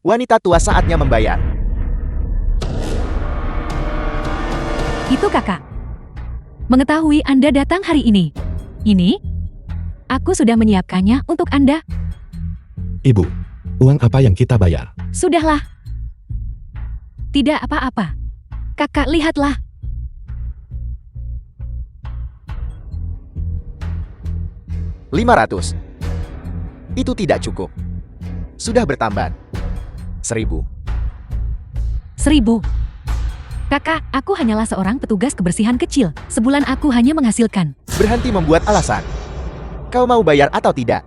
Wanita tua saatnya membayar. Itu kakak. Mengetahui Anda datang hari ini. Ini? Aku sudah menyiapkannya untuk Anda. Ibu, uang apa yang kita bayar? Sudahlah. Tidak apa-apa. Kakak lihatlah. $500. Itu tidak cukup. Sudah bertambah. 1.000. 1.000. Kakak, aku hanyalah seorang petugas kebersihan kecil. Sebulan aku hanya menghasilkan. Berhenti membuat alasan. Kau mau bayar atau tidak?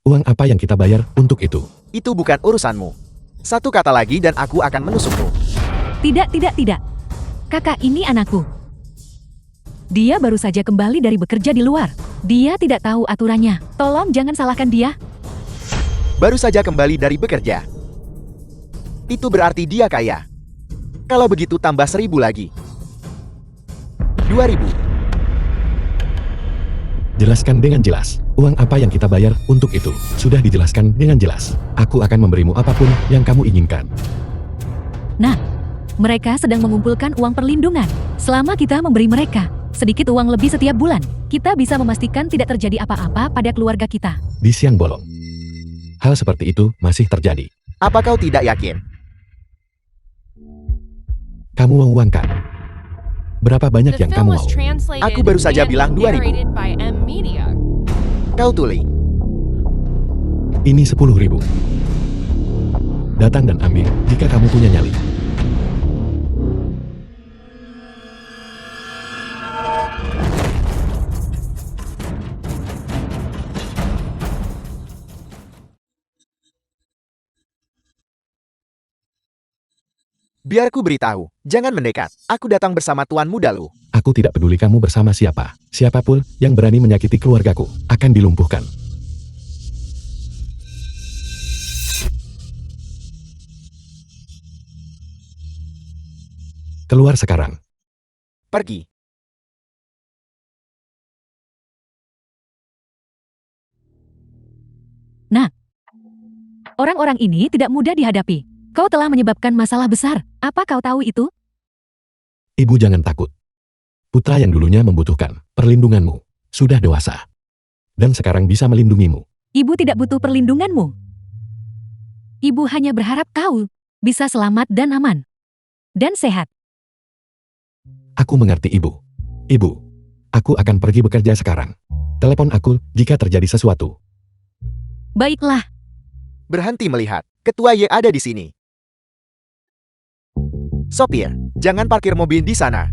Uang apa yang kita bayar untuk itu? Itu bukan urusanmu. Satu kata lagi dan aku akan menusukmu. Tidak. Kakak, ini anakku. Dia baru saja kembali dari bekerja di luar. Dia tidak tahu aturannya. Tolong jangan salahkan dia. Baru saja kembali dari bekerja. Itu berarti dia kaya. Kalau begitu tambah 1.000 lagi. 2.000. Jelaskan dengan jelas. Uang apa yang kita bayar untuk itu? Sudah dijelaskan dengan jelas. Aku akan memberimu apapun yang kamu inginkan. Nah, mereka sedang mengumpulkan uang perlindungan. Selama kita memberi mereka sedikit uang lebih setiap bulan, kita bisa memastikan tidak terjadi apa-apa pada keluarga kita. Di siang bolong. Hal seperti itu masih terjadi. Apa kau tidak yakin? Kamu mau uang kan? Berapa banyak yang kamu mau? Aku baru saja bilang 2.000. Kau tuli. Ini 10.000. Datang dan ambil jika kamu punya nyali. Biar ku beritahu, jangan mendekat. Aku datang bersama Tuan Muda Lu. Aku tidak peduli kamu bersama siapa. Siapapun yang berani menyakiti keluargaku akan dilumpuhkan. Keluar sekarang. Pergi. Nah, orang-orang ini tidak mudah dihadapi. Kau telah menyebabkan masalah besar. Apa kau tahu itu? Ibu jangan takut. Putra yang dulunya membutuhkan perlindunganmu sudah dewasa. Dan sekarang bisa melindungimu. Ibu tidak butuh perlindunganmu. Ibu hanya berharap kau bisa selamat dan aman. Dan sehat. Aku mengerti ibu. Ibu, aku akan pergi bekerja sekarang. Telepon aku jika terjadi sesuatu. Baiklah. Berhenti melihat. Ketua Y ada di sini. Sopir, jangan parkir mobil di sana.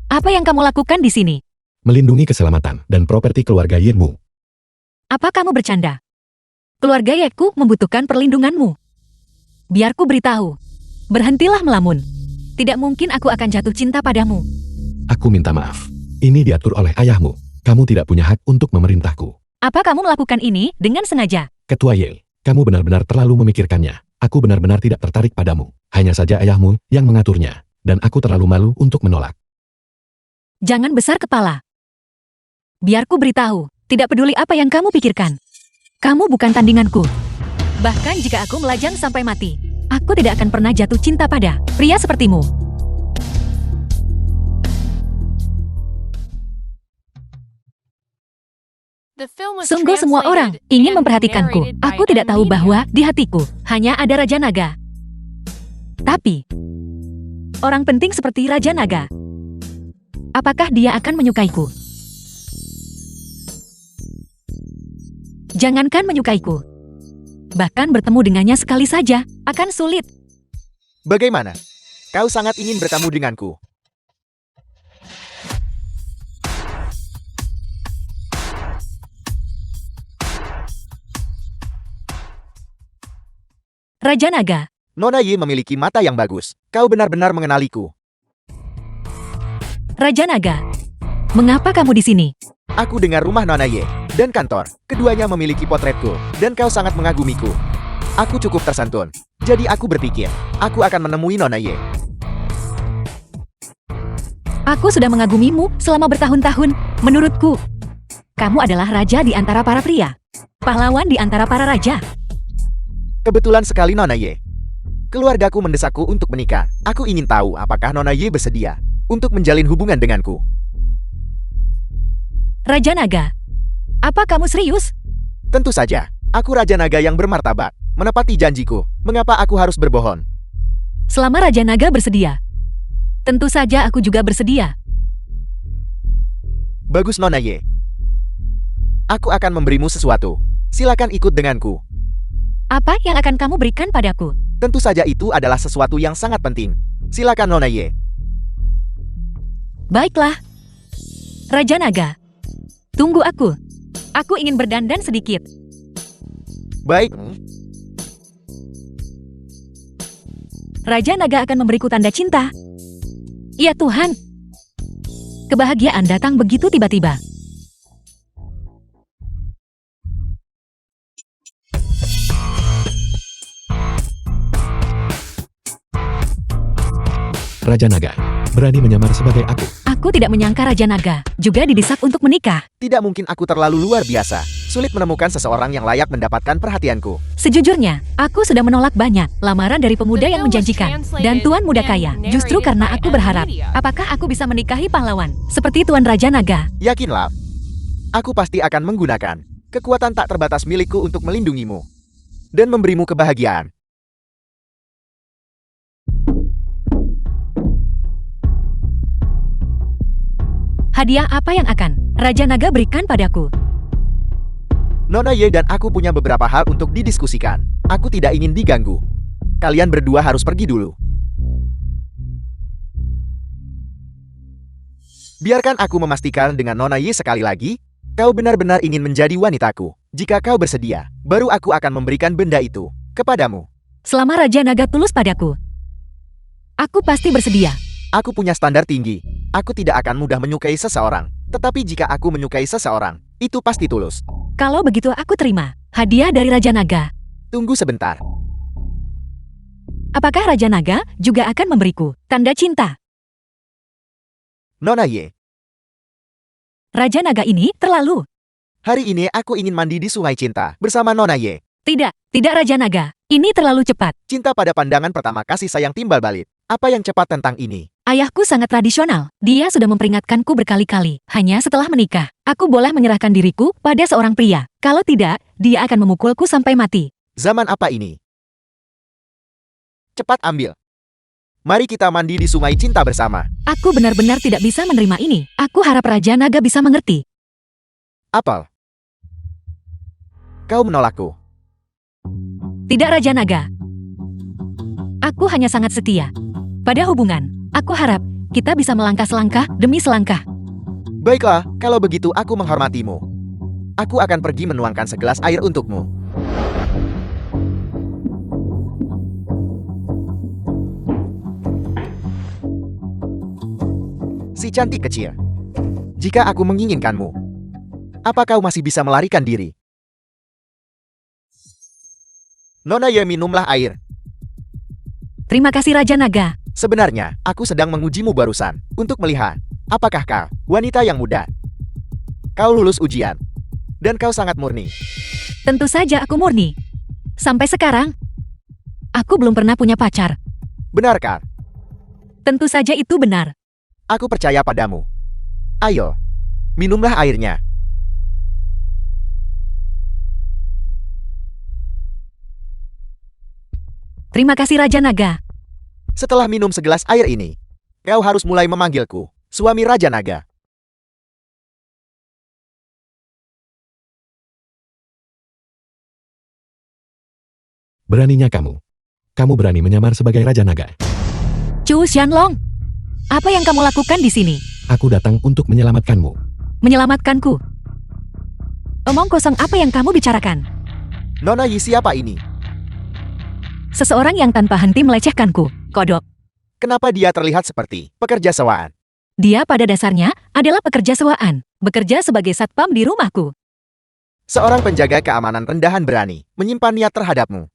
Apa yang kamu lakukan di sini? Melindungi keselamatan dan properti keluarga Yirmu. Apa kamu bercanda? Keluarga Yeku membutuhkan perlindunganmu. Biar ku beritahu. Berhentilah melamun. Tidak mungkin aku akan jatuh cinta padamu. Aku minta maaf. Ini diatur oleh ayahmu. Kamu tidak punya hak untuk memerintahku. Apa kamu melakukan ini dengan sengaja? Ketua Yale, kamu benar-benar terlalu memikirkannya. Aku benar-benar tidak tertarik padamu. Hanya saja ayahmu yang mengaturnya. Dan aku terlalu malu untuk menolak. Jangan besar kepala. Biar ku beritahu, tidak peduli apa yang kamu pikirkan. Kamu bukan tandinganku. Bahkan jika aku melajang sampai mati, aku tidak akan pernah jatuh cinta pada pria sepertimu. Sungguh semua orang ingin memperhatikanku. Aku tidak tahu bahwa di hatiku hanya ada Raja Naga. Tapi, orang penting seperti Raja Naga, apakah dia akan menyukaiku? Jangankan menyukaiku. Bahkan bertemu dengannya sekali saja akan sulit. Bagaimana? Kau sangat ingin bertemu denganku. Raja Naga, Nona Yi memiliki mata yang bagus. Kau benar-benar mengenaliku. Raja Naga, mengapa kamu di sini? Aku dengar rumah Nona Yi dan kantor. Keduanya memiliki potretku, dan kau sangat mengagumiku. Aku cukup tersentuh. Jadi aku berpikir, aku akan menemui Nona Yi. Aku sudah mengagumimu selama bertahun-tahun. Menurutku, kamu adalah raja di antara para pria. Pahlawan di antara para raja. Kebetulan sekali Nona Ye. Keluargaku mendesakku untuk menikah. Aku ingin tahu apakah Nona Ye bersedia untuk menjalin hubungan denganku. Raja Naga, apa kamu serius? Tentu saja, aku Raja Naga yang bermartabat. Menepati janjiku, mengapa aku harus berbohong? Selama Raja Naga bersedia, tentu saja aku juga bersedia. Bagus Nona Ye. Aku akan memberimu sesuatu. Silakan ikut denganku. Apa yang akan kamu berikan padaku? Tentu saja itu adalah sesuatu yang sangat penting. Silakan Nona Ye. Baiklah. Raja Naga, tunggu aku. Aku ingin berdandan sedikit. Baik. Raja Naga akan memberiku tanda cinta. Ya Tuhan. Kebahagiaan datang begitu tiba-tiba. Raja Naga, berani menyamar sebagai aku. Aku tidak menyangka Raja Naga juga didesak untuk menikah. Tidak mungkin aku terlalu luar biasa. Sulit menemukan seseorang yang layak mendapatkan perhatianku. Sejujurnya, aku sudah menolak banyak lamaran dari pemuda yang menjanjikan dan tuan muda kaya. Justru karena aku berharap, apakah aku bisa menikahi pahlawan seperti Tuan Raja Naga? Yakinlah, aku pasti akan menggunakan kekuatan tak terbatas milikku untuk melindungimu dan memberimu kebahagiaan. Hadiah apa yang akan Raja Naga berikan padaku? Nona Ye dan aku punya beberapa hal untuk didiskusikan. Aku tidak ingin diganggu. Kalian berdua harus pergi dulu. Biarkan aku memastikan dengan Nona Ye sekali lagi, kau benar-benar ingin menjadi wanitaku. Jika kau bersedia, baru aku akan memberikan benda itu kepadamu. Selama Raja Naga tulus padaku, aku pasti bersedia. Aku punya standar tinggi. Aku tidak akan mudah menyukai seseorang. Tetapi jika aku menyukai seseorang, itu pasti tulus. Kalau begitu aku terima hadiah dari Raja Naga. Tunggu sebentar. Apakah Raja Naga juga akan memberiku tanda cinta? Nona Ye, Raja Naga ini terlalu. hari ini aku ingin mandi di Sungai Cinta bersama Nona Ye. Tidak Raja Naga. Ini terlalu cepat. Cinta pada pandangan pertama, kasih sayang timbal balik. Apa yang cepat tentang ini? Ayahku sangat tradisional. Dia sudah memperingatkanku berkali-kali. Hanya setelah menikah, aku boleh menyerahkan diriku pada seorang pria. Kalau tidak, dia akan memukulku sampai mati. Zaman apa ini? Cepat ambil. Mari kita mandi di Sungai Cinta bersama. Aku benar-benar tidak bisa menerima ini. Aku harap Raja Naga bisa mengerti. Apel. Kau menolakku. Tidak Raja Naga. Aku hanya sangat setia pada hubungan. Aku harap kita bisa melangkah selangkah demi selangkah. Baiklah, kalau begitu aku menghormatimu. Aku akan pergi menuangkan segelas air untukmu. Si cantik kecil. Jika aku menginginkanmu, apa kau masih bisa melarikan diri? Nona Ye, minumlah air. Terima kasih Raja Naga. Sebenarnya, aku sedang mengujimu barusan, untuk melihat, apakah kau, wanita yang muda. Kau lulus ujian, dan kau sangat murni. Tentu saja aku murni. Sampai sekarang, aku belum pernah punya pacar. Benarkah? Tentu saja itu benar. Aku percaya padamu. Ayo, minumlah airnya. Terima kasih Raja Naga. Setelah minum segelas air ini, kau harus mulai memanggilku suami Raja Naga. Beraninya kamu. Kamu berani menyamar sebagai Raja Naga. Chu Xianlong, apa yang kamu lakukan di sini? Aku datang untuk menyelamatkanmu. Menyelamatkanku. Omong kosong apa yang kamu bicarakan? Nona Yi, siapa ini? Seseorang yang tanpa henti melecehkanku. Kodok. Kenapa dia terlihat seperti pekerja sewaan? Dia pada dasarnya adalah pekerja sewaan. Bekerja sebagai satpam di rumahku. Seorang penjaga keamanan rendahan berani menyimpan niat terhadapmu.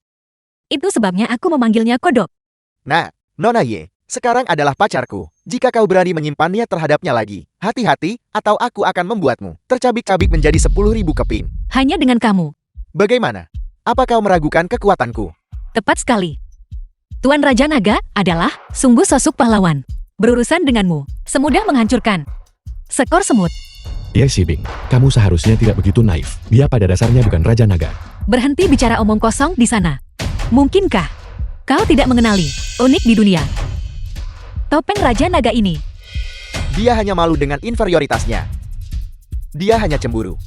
Itu sebabnya aku memanggilnya Kodok. Nah, Nona Ye, Sekarang adalah pacarku. Jika kau berani menyimpannya terhadapnya lagi, hati-hati, atau aku akan membuatmu tercabik-cabik menjadi 10.000 keping. Hanya dengan kamu. Bagaimana? Apa kau meragukan kekuatanku? Tepat sekali. Tuan Raja Naga adalah sungguh sosok pahlawan. Berurusan denganmu, semudah menghancurkan. Skor semut. Ya Sibing, kamu seharusnya tidak begitu naif. Dia pada dasarnya bukan Raja Naga. Berhenti bicara omong kosong di sana. Mungkinkah kau tidak mengenali unik di dunia? Topeng Raja Naga ini. Dia hanya malu dengan inferioritasnya. Dia hanya cemburu.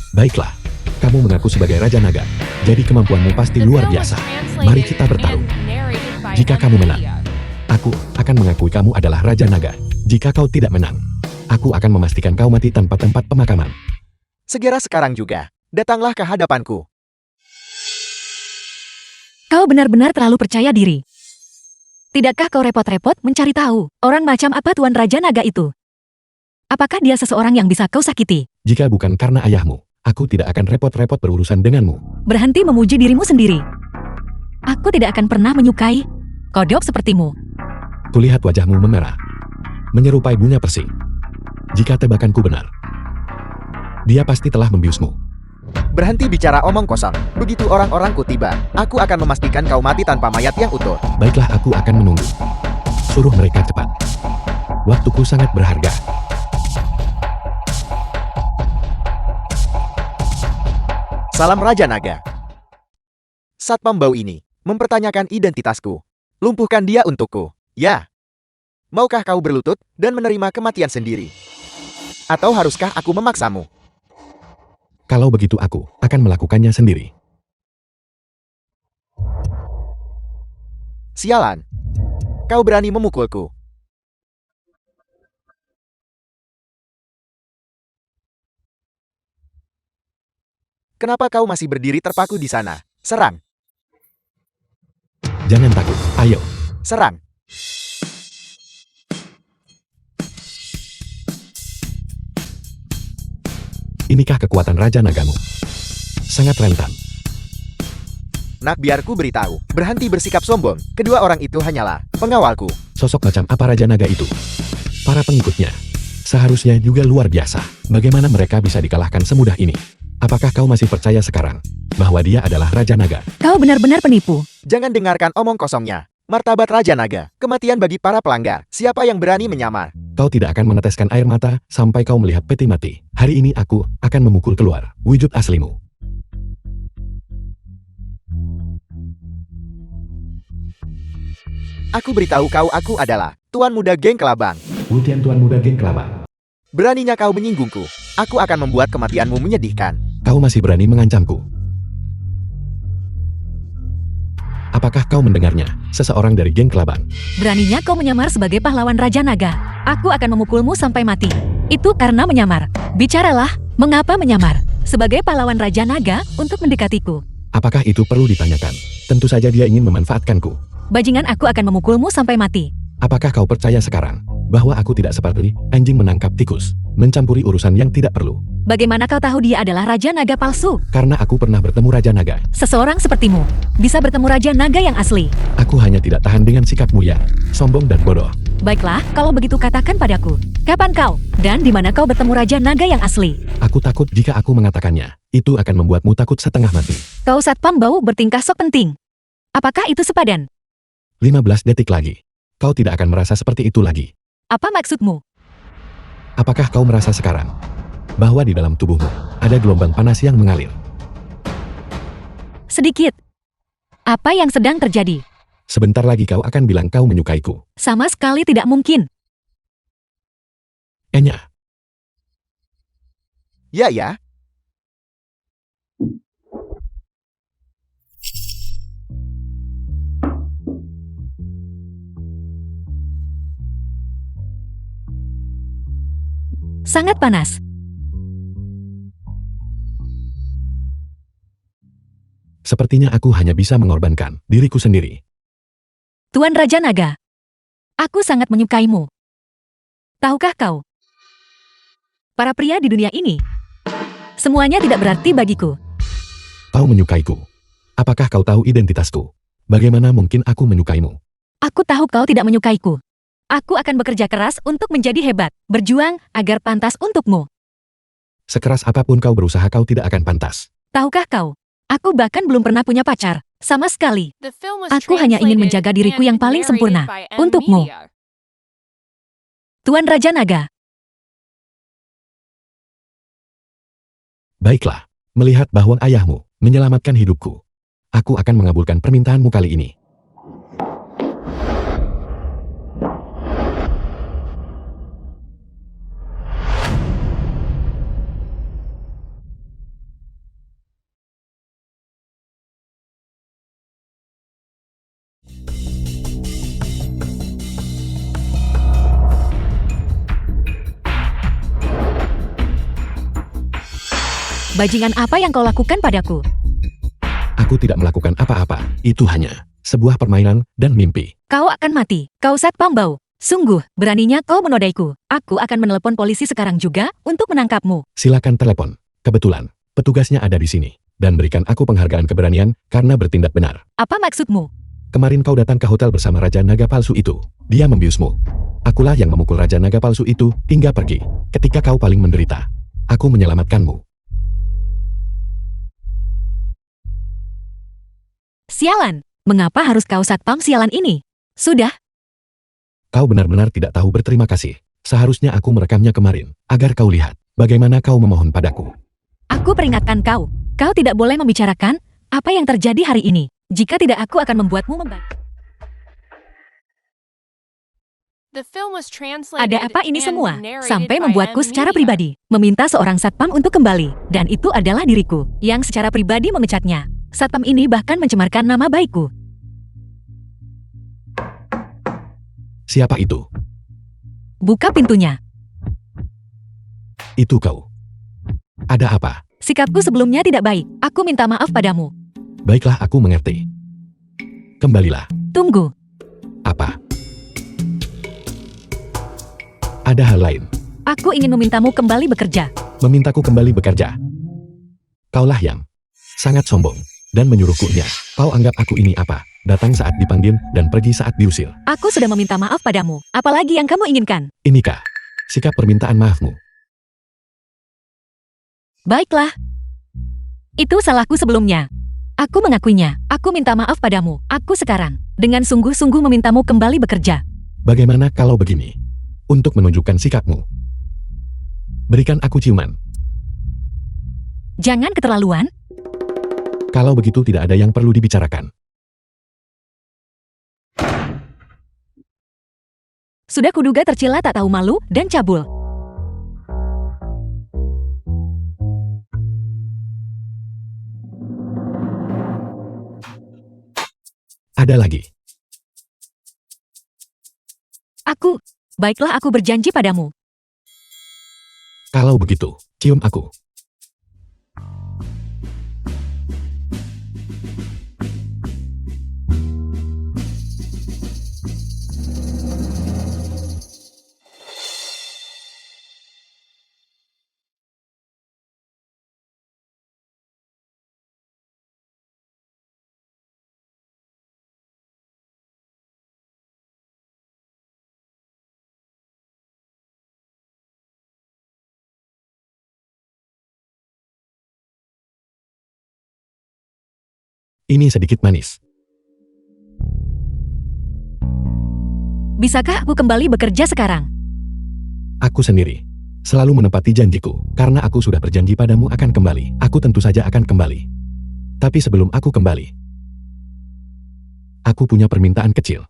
Baiklah, kamu mengaku sebagai Raja Naga. Jadi kemampuanmu pasti luar biasa. Mari kita bertarung. Jika kamu menang, aku akan mengakui kamu adalah Raja Naga. Jika kau tidak menang, aku akan memastikan kau mati tanpa tempat pemakaman. Segera sekarang juga, datanglah ke hadapanku. Kau benar-benar terlalu percaya diri. Tidakkah kau repot-repot mencari tahu orang macam apa Tuan Raja Naga itu? Apakah dia seseorang yang bisa kau sakiti? Jika bukan karena ayahmu, aku tidak akan repot-repot berurusan denganmu. Berhenti memuji dirimu sendiri. Aku tidak akan pernah menyukai kodok sepertimu. Kulihat wajahmu memerah, menyerupai bunga persi. Jika tebakanku benar, dia pasti telah membiusmu. Berhenti bicara omong kosong. Begitu orang-orangku tiba, aku akan memastikan kau mati tanpa mayat yang utuh. Baiklah, aku akan menunggu. Suruh mereka cepat. Waktuku sangat berharga. Salam Raja Naga. Satpam bau ini mempertanyakan identitasku. Lumpuhkan dia untukku. Ya. Maukah kau berlutut dan menerima kematian sendiri? Atau haruskah aku memaksamu? Kalau begitu aku akan melakukannya sendiri. Sialan. Kau berani memukulku. Kenapa kau masih berdiri terpaku di sana? Serang. Jangan takut, ayo. Serang. Inikah kekuatan Raja Nagamu? Sangat rentan. Nak, biar ku beritahu. Berhenti bersikap sombong. Kedua orang itu hanyalah pengawalku. Sosok macam apa Raja Naga itu? Para pengikutnya seharusnya juga luar biasa. Bagaimana mereka bisa dikalahkan semudah ini? Apakah kau masih percaya sekarang bahwa dia adalah Raja Naga? Kau benar-benar penipu. Jangan dengarkan omong kosongnya. Martabat Raja Naga, kematian bagi para pelanggar. Siapa yang berani menyamar? Kau tidak akan meneteskan air mata sampai kau melihat peti mati. Hari ini aku akan memukul keluar wujud aslimu. Aku beritahu kau, aku adalah Tuan Muda Geng Kelabang. Wutian Tuan Muda Geng Kelabang. Beraninya kau menyinggungku. Aku akan membuat kematianmu menyedihkan. Kau masih berani mengancamku. Apakah kau mendengarnya? Seseorang dari Geng Kelabang. Beraninya kau menyamar sebagai pahlawan Raja Naga. Aku akan memukulmu sampai mati. Itu karena menyamar. Bicaralah, mengapa menyamar? Sebagai pahlawan Raja Naga untuk mendekatiku. Apakah itu perlu ditanyakan? Tentu saja dia ingin memanfaatkanku. Bajingan, aku akan memukulmu sampai mati. Apakah kau percaya sekarang bahwa aku tidak seperti anjing menangkap tikus, mencampuri urusan yang tidak perlu? Bagaimana kau tahu dia adalah Raja Naga palsu? Karena aku pernah bertemu Raja Naga. Seseorang sepertimu bisa bertemu Raja Naga yang asli. Aku hanya tidak tahan dengan sikapmu yang sombong dan bodoh. Baiklah, kalau begitu katakan padaku, kapan kau dan di mana kau bertemu Raja Naga yang asli? Aku takut jika aku mengatakannya. Itu akan membuatmu takut setengah mati. Kau satpam bau bertingkah sok penting. Apakah itu sepadan? 15 detik lagi. Kau tidak akan merasa seperti itu lagi. Apa maksudmu? Apakah kau merasa sekarang bahwa di dalam tubuhmu ada gelombang panas yang mengalir? Sedikit. Apa yang sedang terjadi? Sebentar lagi kau akan bilang kau menyukaiku. Sama sekali tidak mungkin. Enya. Ya. Sangat panas. Sepertinya aku hanya bisa mengorbankan diriku sendiri. Tuan Raja Naga, aku sangat menyukaimu. Tahukah kau? Para pria di dunia ini, semuanya tidak berarti bagiku. Kau menyukaiku. Apakah kau tahu identitasku? Bagaimana mungkin aku menyukaimu? Aku tahu kau tidak menyukaiku. Aku akan bekerja keras untuk menjadi hebat, berjuang agar pantas untukmu. Sekeras apapun kau berusaha kau tidak akan pantas. Tahukah kau? Aku bahkan belum pernah punya pacar, sama sekali. Aku hanya ingin menjaga diriku yang paling sempurna, untukmu. Tuan Raja Naga. Baiklah, melihat bahwa ayahmu menyelamatkan hidupku, aku akan mengabulkan permintaanmu kali ini. Bajingan apa yang kau lakukan padaku? Aku tidak melakukan apa-apa, itu hanya sebuah permainan dan mimpi. Kau akan mati, kau Satpam Bau. Sungguh, beraninya kau menodaiku. Aku akan menelepon polisi sekarang juga untuk menangkapmu. Silakan telepon. Kebetulan, petugasnya ada di sini. Dan berikan aku penghargaan keberanian karena bertindak benar. Apa maksudmu? Kemarin kau datang ke hotel bersama Raja Naga palsu itu. Dia membiusmu. Akulah yang memukul Raja Naga palsu itu hingga pergi. Ketika kau paling menderita, aku menyelamatkanmu. Sialan, mengapa harus kau Satpam sialan ini? Sudah, Kau benar-benar tidak tahu berterima kasih. Seharusnya aku merekamnya kemarin, agar kau lihat bagaimana kau memohon padaku. aku peringatkan kau. Kau tidak boleh membicarakan apa yang terjadi hari ini. Jika tidak, aku akan membuatmu membantah. Ada apa ini semua? Sampai membuatku secara pribadi meminta seorang satpam untuk kembali. Dan itu adalah diriku yang secara pribadi memecatnya. Satpam ini bahkan mencemarkan nama baikku. Siapa itu? Buka pintunya. Itu kau. Ada apa? Sikapku sebelumnya tidak baik. Aku minta maaf padamu. Baiklah, aku mengerti. Kembalilah. Tunggu. Apa? Ada hal lain. Aku ingin memintamu kembali bekerja. Memintaku kembali bekerja. Kaulah yang sangat sombong dan menyuruhkunya. Kau anggap aku ini apa? Datang saat dipanggil dan pergi saat diusir. Aku sudah meminta maaf padamu. Apalagi yang kamu inginkan? Inikah sikap permintaan maafmu? Baiklah. Itu salahku sebelumnya. Aku mengakuinya. Aku minta maaf padamu. Aku sekarang dengan sungguh-sungguh memintamu kembali bekerja. Bagaimana kalau begini? Untuk menunjukkan sikapmu, berikan aku ciuman. Jangan keterlaluan. Kalau begitu tidak ada yang perlu dibicarakan. Sudah kuduga tercela tak tahu malu dan cabul. Ada lagi. Baiklah, aku berjanji padamu. Kalau begitu, cium aku. Ini sedikit manis. Bisakah aku kembali bekerja sekarang? Aku sendiri selalu menepati janjiku, karena aku sudah berjanji padamu akan kembali. Aku tentu saja akan kembali. Tapi sebelum aku kembali, aku punya permintaan kecil.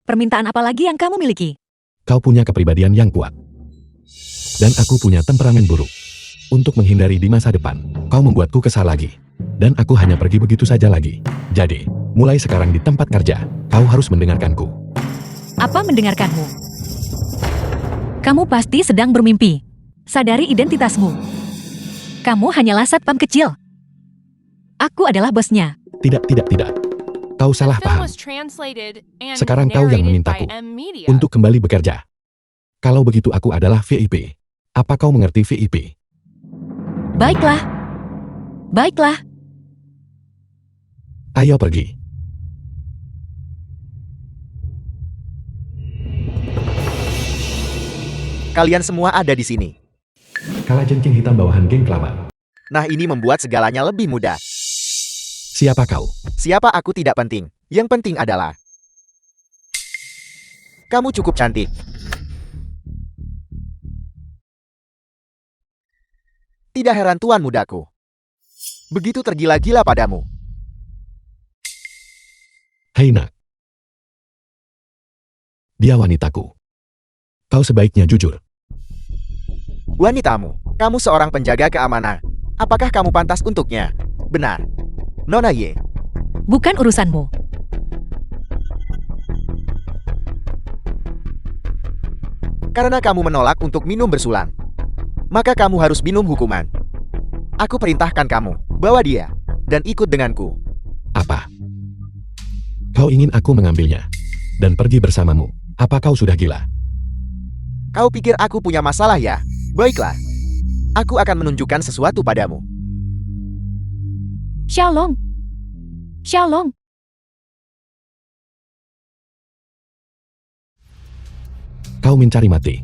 Permintaan apa lagi yang kamu miliki? Kau punya kepribadian yang kuat. Dan aku punya temperamen buruk. Untuk menghindari di masa depan, kau membuatku kesal lagi. Dan aku hanya pergi begitu saja lagi. Jadi, mulai sekarang di tempat kerja, kau harus mendengarkanku. Apa mendengarkanmu? Kamu pasti sedang bermimpi. Sadari identitasmu. Kamu hanyalah satpam kecil. Aku adalah bosnya. Tidak. Kau salah paham. Sekarang kau yang memintaku untuk kembali bekerja. Kalau begitu aku adalah VIP. Apa kau mengerti VIP? Baiklah. Ayo pergi. Kalian semua ada di sini. Kalajengking hitam bawahan geng kelabang. Nah, ini membuat segalanya lebih mudah. Siapa kau? Siapa aku tidak penting. Yang penting adalah kamu cukup cantik. Tidak heran tuan mudaku begitu tergila-gila padamu. Hei nak. Dia wanitaku. Kau sebaiknya jujur. Wanitamu, kamu seorang penjaga keamanan. Apakah kamu pantas untuknya? Benar. Nona Ye. Bukan urusanmu. Karena kamu menolak untuk minum bersulang, maka kamu harus minum hukuman. Aku perintahkan kamu, bawa dia, dan ikut denganku. Apa? Kau ingin aku mengambilnya dan pergi bersamamu? Apa kau sudah gila? Kau pikir aku punya masalah ya? Baiklah. Aku akan menunjukkan sesuatu padamu. Xiaolong. Xiaolong. Kau mencari mati.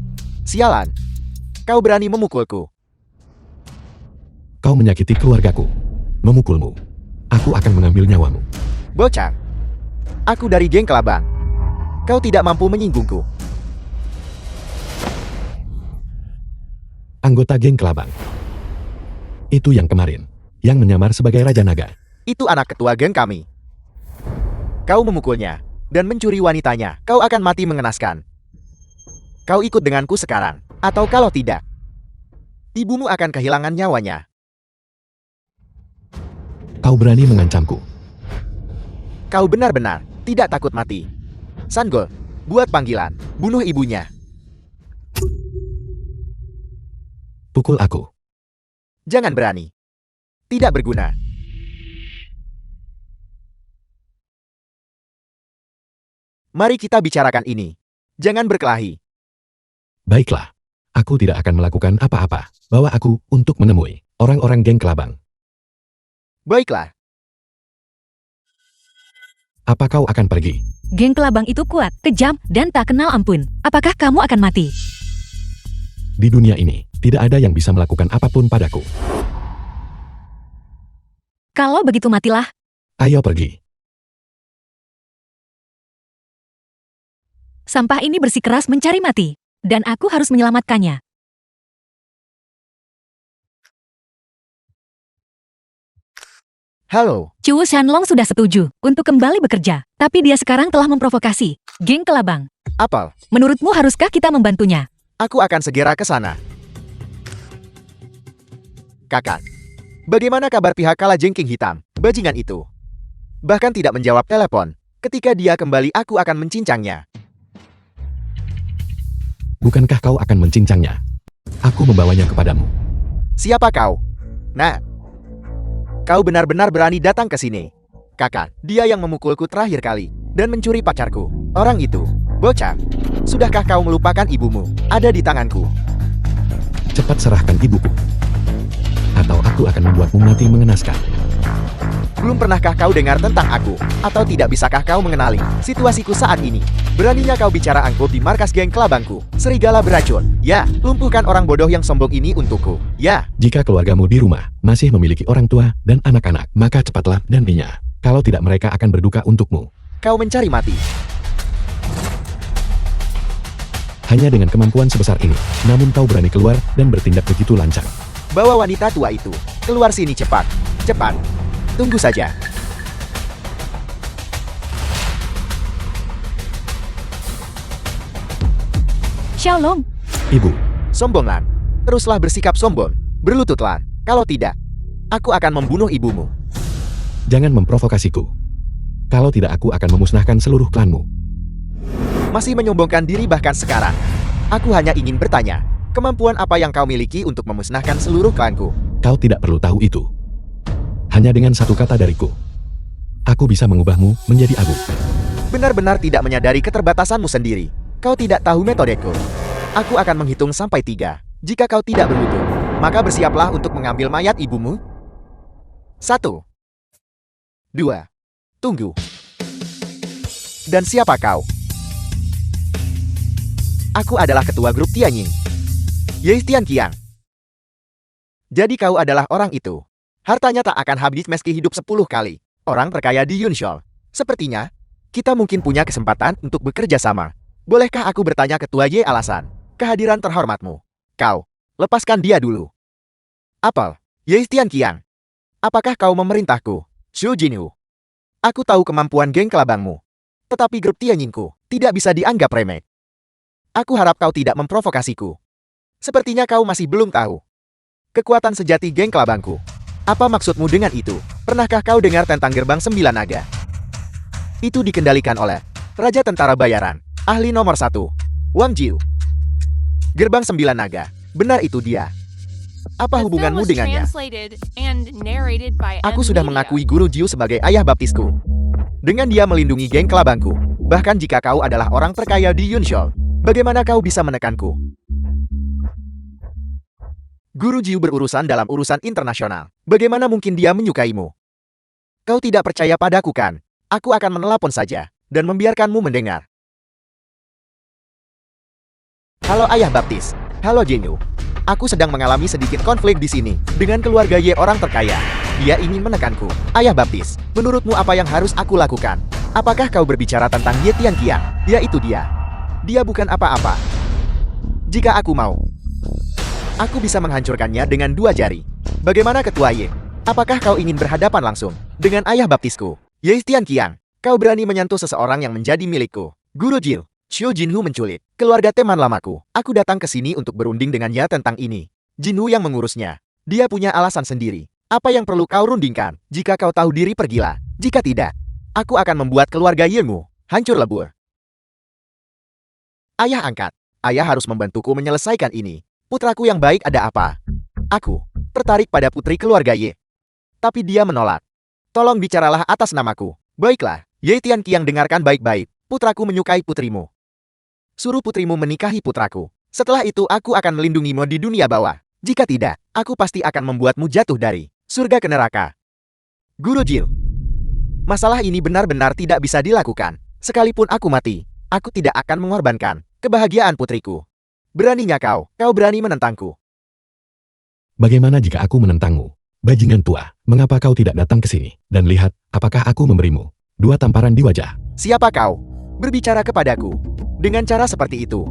Sialan. Kau berani memukulku. Kau menyakiti keluargaku. Memukulmu. Aku akan mengambil nyawamu. Bocah. Aku dari geng Kelabang. Kau tidak mampu menyinggungku. Anggota geng Kelabang. Itu yang kemarin. Yang menyamar sebagai Raja Naga. Itu anak ketua geng kami. Kau memukulnya dan mencuri wanitanya. Kau akan mati mengenaskan. Kau ikut denganku sekarang. Atau kalau tidak, ibumu akan kehilangan nyawanya. Kau berani mengancamku. Kau benar-benar tidak takut mati. Sanggol, buat panggilan. Bunuh ibunya. Pukul aku. Jangan berani. Tidak berguna. Mari kita bicarakan ini. Jangan berkelahi. Baiklah. Aku tidak akan melakukan apa-apa. Bawa aku untuk menemui orang-orang geng Kelabang. Baiklah. Apa kau akan pergi? Geng Kelabang itu kuat, kejam, dan tak kenal ampun. Apakah kamu akan mati? Di dunia ini, tidak ada yang bisa melakukan apapun padaku. Kalau begitu matilah. Ayo pergi. Sampah ini bersikeras mencari mati. Dan aku harus menyelamatkannya. Halo. Chu Shanlong sudah setuju untuk kembali bekerja. Tapi dia sekarang telah memprovokasi geng Kelabang. Apel, Menurutmu haruskah kita membantunya? aku akan segera ke sana. Kakak, bagaimana kabar pihak Kalajengking Hitam? Bajingan itu bahkan tidak menjawab telepon. Ketika dia kembali, aku akan mencincangnya. Bukankah kau akan mencincangnya? Aku membawanya kepadamu. Siapa kau? Nah, kau benar-benar berani datang ke sini. Kakak, dia yang memukulku terakhir kali dan mencuri pacarku. Orang itu, bocah. Sudahkah kau melupakan ibumu? Ada di tanganku. Cepat serahkan ibuku. Atau aku akan membuatmu mati mengenaskan. Belum pernahkah kau dengar tentang aku? Atau tidak bisakah kau mengenali situasiku saat ini? Beraninya kau bicara angkuh di markas geng Kelabangku? Serigala beracun. Ya, lumpuhkan orang bodoh yang sombong ini untukku. Ya. Jika keluargamu di rumah masih memiliki orang tua dan anak-anak, maka cepatlah dan pinya. Kalau tidak, mereka akan berduka untukmu. Kau mencari mati. Hanya dengan kemampuan sebesar ini, namun kau berani keluar dan bertindak begitu lancang. Bawa wanita tua itu keluar sini cepat. Cepat. Tunggu saja. Xiaolong. Ibu, Sombonglan. Teruslah bersikap sombong. Berlututlah. Kalau tidak, aku akan membunuh ibumu. jangan memprovokasiku. Kalau tidak, aku akan memusnahkan seluruh klanmu. Masih menyombongkan diri bahkan sekarang. Aku hanya ingin bertanya, kemampuan apa yang kau miliki untuk memusnahkan seluruh klanku? Kau tidak perlu tahu itu. Hanya dengan satu kata dariku, aku bisa mengubahmu menjadi abu. Benar-benar tidak menyadari keterbatasanmu sendiri. Kau tidak tahu metodeku. Aku akan menghitung sampai 3. Jika kau tidak berlutut, maka bersiaplah untuk mengambil mayat ibumu. 1, 2, tunggu. Dan siapa kau? Aku adalah ketua grup Tianying. Ye Tianqiang. Jadi kau adalah orang itu. Hartanya tak akan habis meski hidup 10 kali. Orang terkaya di Yunshol. Sepertinya, kita mungkin punya kesempatan untuk bekerja sama. Bolehkah aku bertanya Ketua Ye alasan kehadiran terhormatmu? Kau, lepaskan dia dulu. Apel, Ye Tianqiang. Apakah kau memerintahku? Xu Jinhu. Aku tahu kemampuan geng kelabangmu. Tetapi grup Tianyingku tidak bisa dianggap remeh. Aku harap kau tidak memprovokasiku. Sepertinya kau masih belum tahu kekuatan sejati geng kelabangku. Apa maksudmu dengan itu? Pernahkah kau dengar tentang Gerbang 9 Naga? Itu dikendalikan oleh Raja Tentara Bayaran, ahli nomor 1, Wang Jiu. Gerbang 9 Naga, benar itu dia. Apa hubunganmu dengannya? Aku sudah mengakui Guru Jiu sebagai ayah baptisku. Dengan dia melindungi geng kelabangku. Bahkan jika kau adalah orang terkaya di Yunshol, bagaimana kau bisa menekanku? Guru Jiu berurusan dalam urusan internasional. Bagaimana mungkin dia menyukaimu? Kau tidak percaya padaku kan? Aku akan menelpon saja dan membiarkanmu mendengar. Halo Ayah Baptis. Halo Jinyu. Aku sedang mengalami sedikit konflik di sini dengan keluarga Ye orang terkaya. Dia ingin menekanku. Ayah Baptis, menurutmu apa yang harus aku lakukan? Apakah kau berbicara tentang Ye Tianqiang? Ya itu dia. Dia bukan apa-apa. Jika aku mau, aku bisa menghancurkannya dengan 2 jari. Bagaimana Ketua Ye? Apakah kau ingin berhadapan langsung dengan ayah baptisku? Ye Tianqiang, kau berani menyentuh seseorang yang menjadi milikku. Guru Jiu, Xu Jinhu menculik keluarga teman lamaku. Aku datang ke sini untuk berunding dengannya tentang ini. Jinhu yang mengurusnya. Dia punya alasan sendiri. Apa yang perlu kau rundingkan? Jika kau tahu diri pergilah. Jika tidak, aku akan membuat keluarga Yemu hancur lebur. Ayah angkat, ayah harus membantuku menyelesaikan ini. Putraku yang baik ada apa? Aku tertarik pada putri keluarga Ye. Tapi dia menolak. Tolong bicaralah atas namaku. Baiklah, Ye Tianqiang dengarkan baik-baik. Putraku menyukai putrimu. Suruh putrimu menikahi putraku. Setelah itu aku akan melindungimu di dunia bawah. Jika tidak, aku pasti akan membuatmu jatuh dari surga ke neraka. Guru Jiu. Masalah ini benar-benar tidak bisa dilakukan. Sekalipun aku mati, aku tidak akan mengorbankan kebahagiaan putriku. Beraninya kau berani menentangku. Bagaimana jika aku menentangmu? Bajingan tua, mengapa kau tidak datang ke sini? Dan lihat, apakah aku memberimu 2 tamparan di wajah? Siapa kau? Berbicara kepadaku dengan cara seperti itu.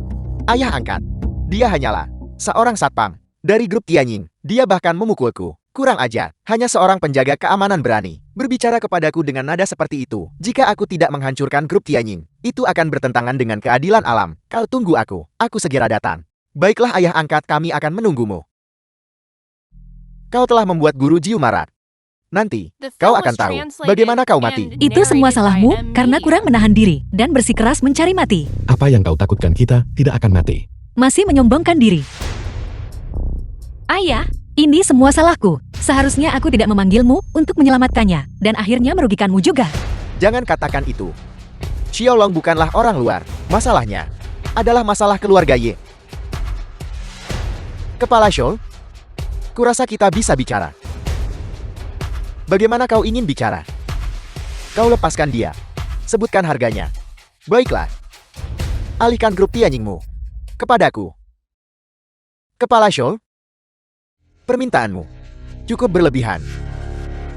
Ayah angkat. Dia hanyalah seorang satpam dari grup Tianying. Dia bahkan memukulku. Kurang ajar. Hanya seorang penjaga keamanan berani berbicara kepadaku dengan nada seperti itu. Jika aku tidak menghancurkan grup Tianying, itu akan bertentangan dengan keadilan alam. Kau tunggu aku. Aku segera datang. Baiklah ayah angkat, kami akan menunggumu. Kau telah membuat Guru Jiu marah. Nanti, kau akan tahu bagaimana kau mati. Itu semua salahmu karena kurang menahan diri dan bersikeras mencari mati. Apa yang kau takutkan kita tidak akan mati. Masih menyombongkan diri. Ayah, ini semua salahku. Seharusnya aku tidak memanggilmu untuk menyelamatkannya dan akhirnya merugikanmu juga. Jangan katakan itu. Xiaolong bukanlah orang luar. Masalahnya adalah masalah keluarga Ye. Kepala Shou, kurasa kita bisa bicara. Bagaimana kau ingin bicara? Kau lepaskan dia. Sebutkan harganya. Baiklah. Alihkan grup Tianyingmu kepadaku. Kepala Shou, permintaanmu cukup berlebihan.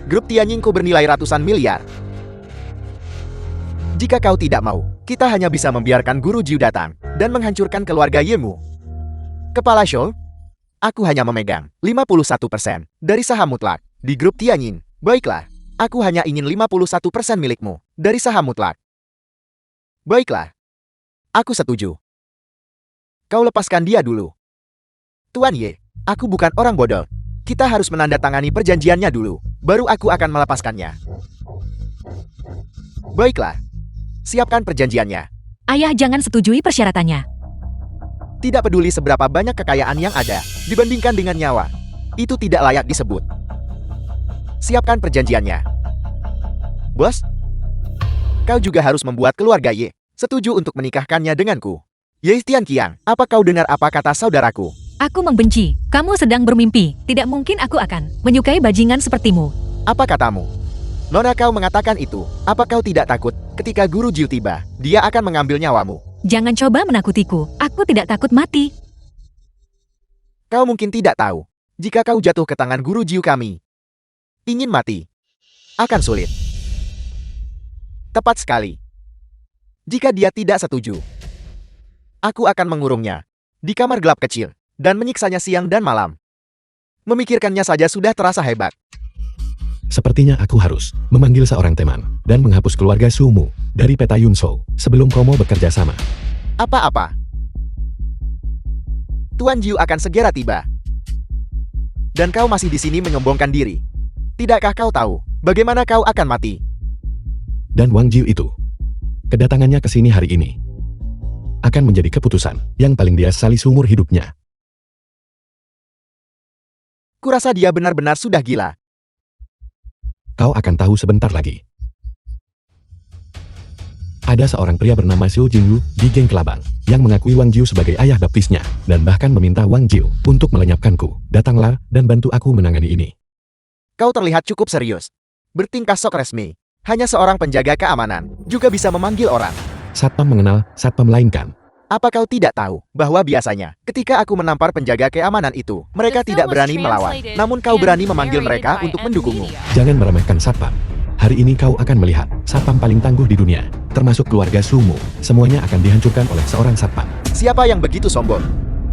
Grup Tianyingku bernilai ratusan miliar. Jika kau tidak mau, kita hanya bisa membiarkan Guru Jiu datang dan menghancurkan keluarga Yemu. Kepala Shou, aku hanya memegang 51% dari saham mutlak di grup Tianying. Baiklah, aku hanya ingin 51% milikmu dari saham mutlak. Baiklah, aku setuju. Kau lepaskan dia dulu. Tuan Ye, aku bukan orang bodoh. Kita harus menandatangani perjanjiannya dulu, baru aku akan melepaskannya. Baiklah, siapkan perjanjiannya. Ayah jangan setujui persyaratannya. Tidak peduli seberapa banyak kekayaan yang ada dibandingkan dengan nyawa, itu tidak layak disebut. Siapkan perjanjiannya. Bos, kau juga harus membuat keluarga Ye setuju untuk menikahkannya denganku. Ye Tianqiang, apa kau dengar apa kata saudaraku? Aku membenci. Kamu sedang bermimpi. Tidak mungkin aku akan menyukai bajingan sepertimu. Apa katamu? Nona kau mengatakan itu. Apa kau tidak takut ketika Guru Jiu tiba, dia akan mengambil nyawamu? Jangan coba menakutiku. Aku tidak takut mati. Kau mungkin tidak tahu, jika kau jatuh ke tangan Guru Jiu kami, ingin mati akan sulit. Tepat sekali. Jika dia tidak setuju, aku akan mengurungnya di kamar gelap kecil dan menyiksanya siang dan malam. Memikirkannya saja sudah terasa hebat. Sepertinya aku harus memanggil seorang teman dan menghapus keluarga Sumu dari peta Yunso sebelum Komo bekerja sama. Apa-apa? Tuan Jiu akan segera tiba. Dan kau masih di sini menyombongkan diri. Tidakkah kau tahu bagaimana kau akan mati? Dan Wang Jiu itu, kedatangannya ke sini hari ini akan menjadi keputusan yang paling dia sesali seumur hidupnya. Kurasa dia benar-benar sudah gila. Kau akan tahu sebentar lagi. Ada seorang pria bernama Xiu Jingyu di geng Kelabang yang mengakui Wang Jiu sebagai ayah baptisnya dan bahkan meminta Wang Jiu untuk melenyapkanku. Datanglah dan bantu aku menangani ini. Kau terlihat cukup serius. Bertingkah sok resmi. Hanya seorang penjaga keamanan juga bisa memanggil orang. Satpam mengenal, satpam lain kan? Apa kau tidak tahu bahwa biasanya ketika aku menampar penjaga keamanan itu, mereka tidak berani melawan. Namun kau berani memanggil mereka untuk mendukungmu. Jangan meremehkan satpam. Hari ini kau akan melihat satpam paling tangguh di dunia, termasuk keluarga Sumu. Semuanya akan dihancurkan oleh seorang satpam. Siapa yang begitu sombong?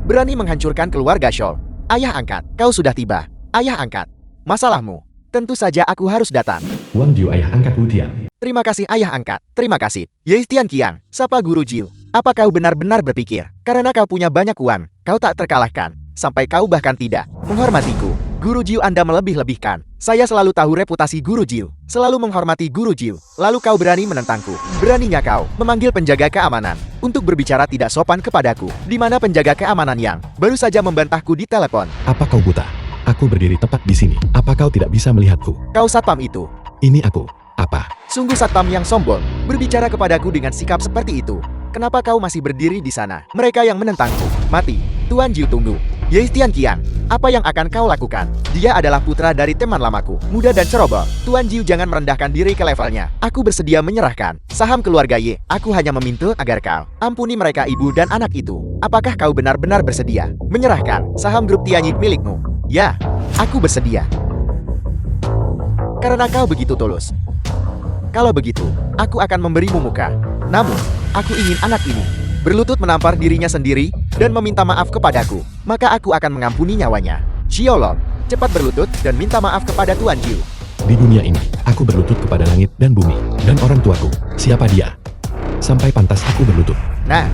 Berani menghancurkan keluarga Scholl. Ayah angkat, kau sudah tiba. Ayah angkat. Masalahmu. Tentu saja aku harus datang. Wang Jiu ayah angkat Wu Tian. Terima kasih ayah angkat. Terima kasih. Tian Qiang, sapa Guru Jiu. Apa kau benar-benar berpikir, karena kau punya banyak uang, kau tak terkalahkan, sampai kau bahkan tidak menghormatiku? Guru Jiu Anda melebih-lebihkan. Saya selalu tahu reputasi Guru Jiu. Selalu menghormati Guru Jiu. Lalu kau berani menentangku. Beraninya kau memanggil penjaga keamanan untuk berbicara tidak sopan kepadaku. Di mana penjaga keamanan yang baru saja membantahku di telepon? Apa kau buta? Aku berdiri tepat di sini. Apa kau tidak bisa melihatku? Kau satpam itu. Ini aku. Apa? Sungguh satpam yang sombong, berbicara kepadaku dengan sikap seperti itu. Kenapa kau masih berdiri di sana? Mereka yang menentangku. Mati. Tuan Jiu tunggu. Tian Qiang, apa yang akan kau lakukan? Dia adalah putra dari teman lamaku, muda dan ceroboh. Tuan Jiu jangan merendahkan diri ke levelnya. Aku bersedia menyerahkan saham keluarga Ye. Aku hanya meminta agar kau ampuni mereka ibu dan anak itu. Apakah kau benar-benar bersedia menyerahkan saham grup Tianyik milikmu? Ya, aku bersedia. Karena kau begitu tulus. Kalau begitu, aku akan memberimu muka. Namun, aku ingin anak ini berlutut menampar dirinya sendiri dan meminta maaf kepadaku. Maka aku akan mengampuni nyawanya. Xiaolong, cepat berlutut dan minta maaf kepada Tuan Jiu. Di dunia ini, aku berlutut kepada langit dan bumi dan orang tuaku. Siapa dia? Sampai pantas aku berlutut. Nah,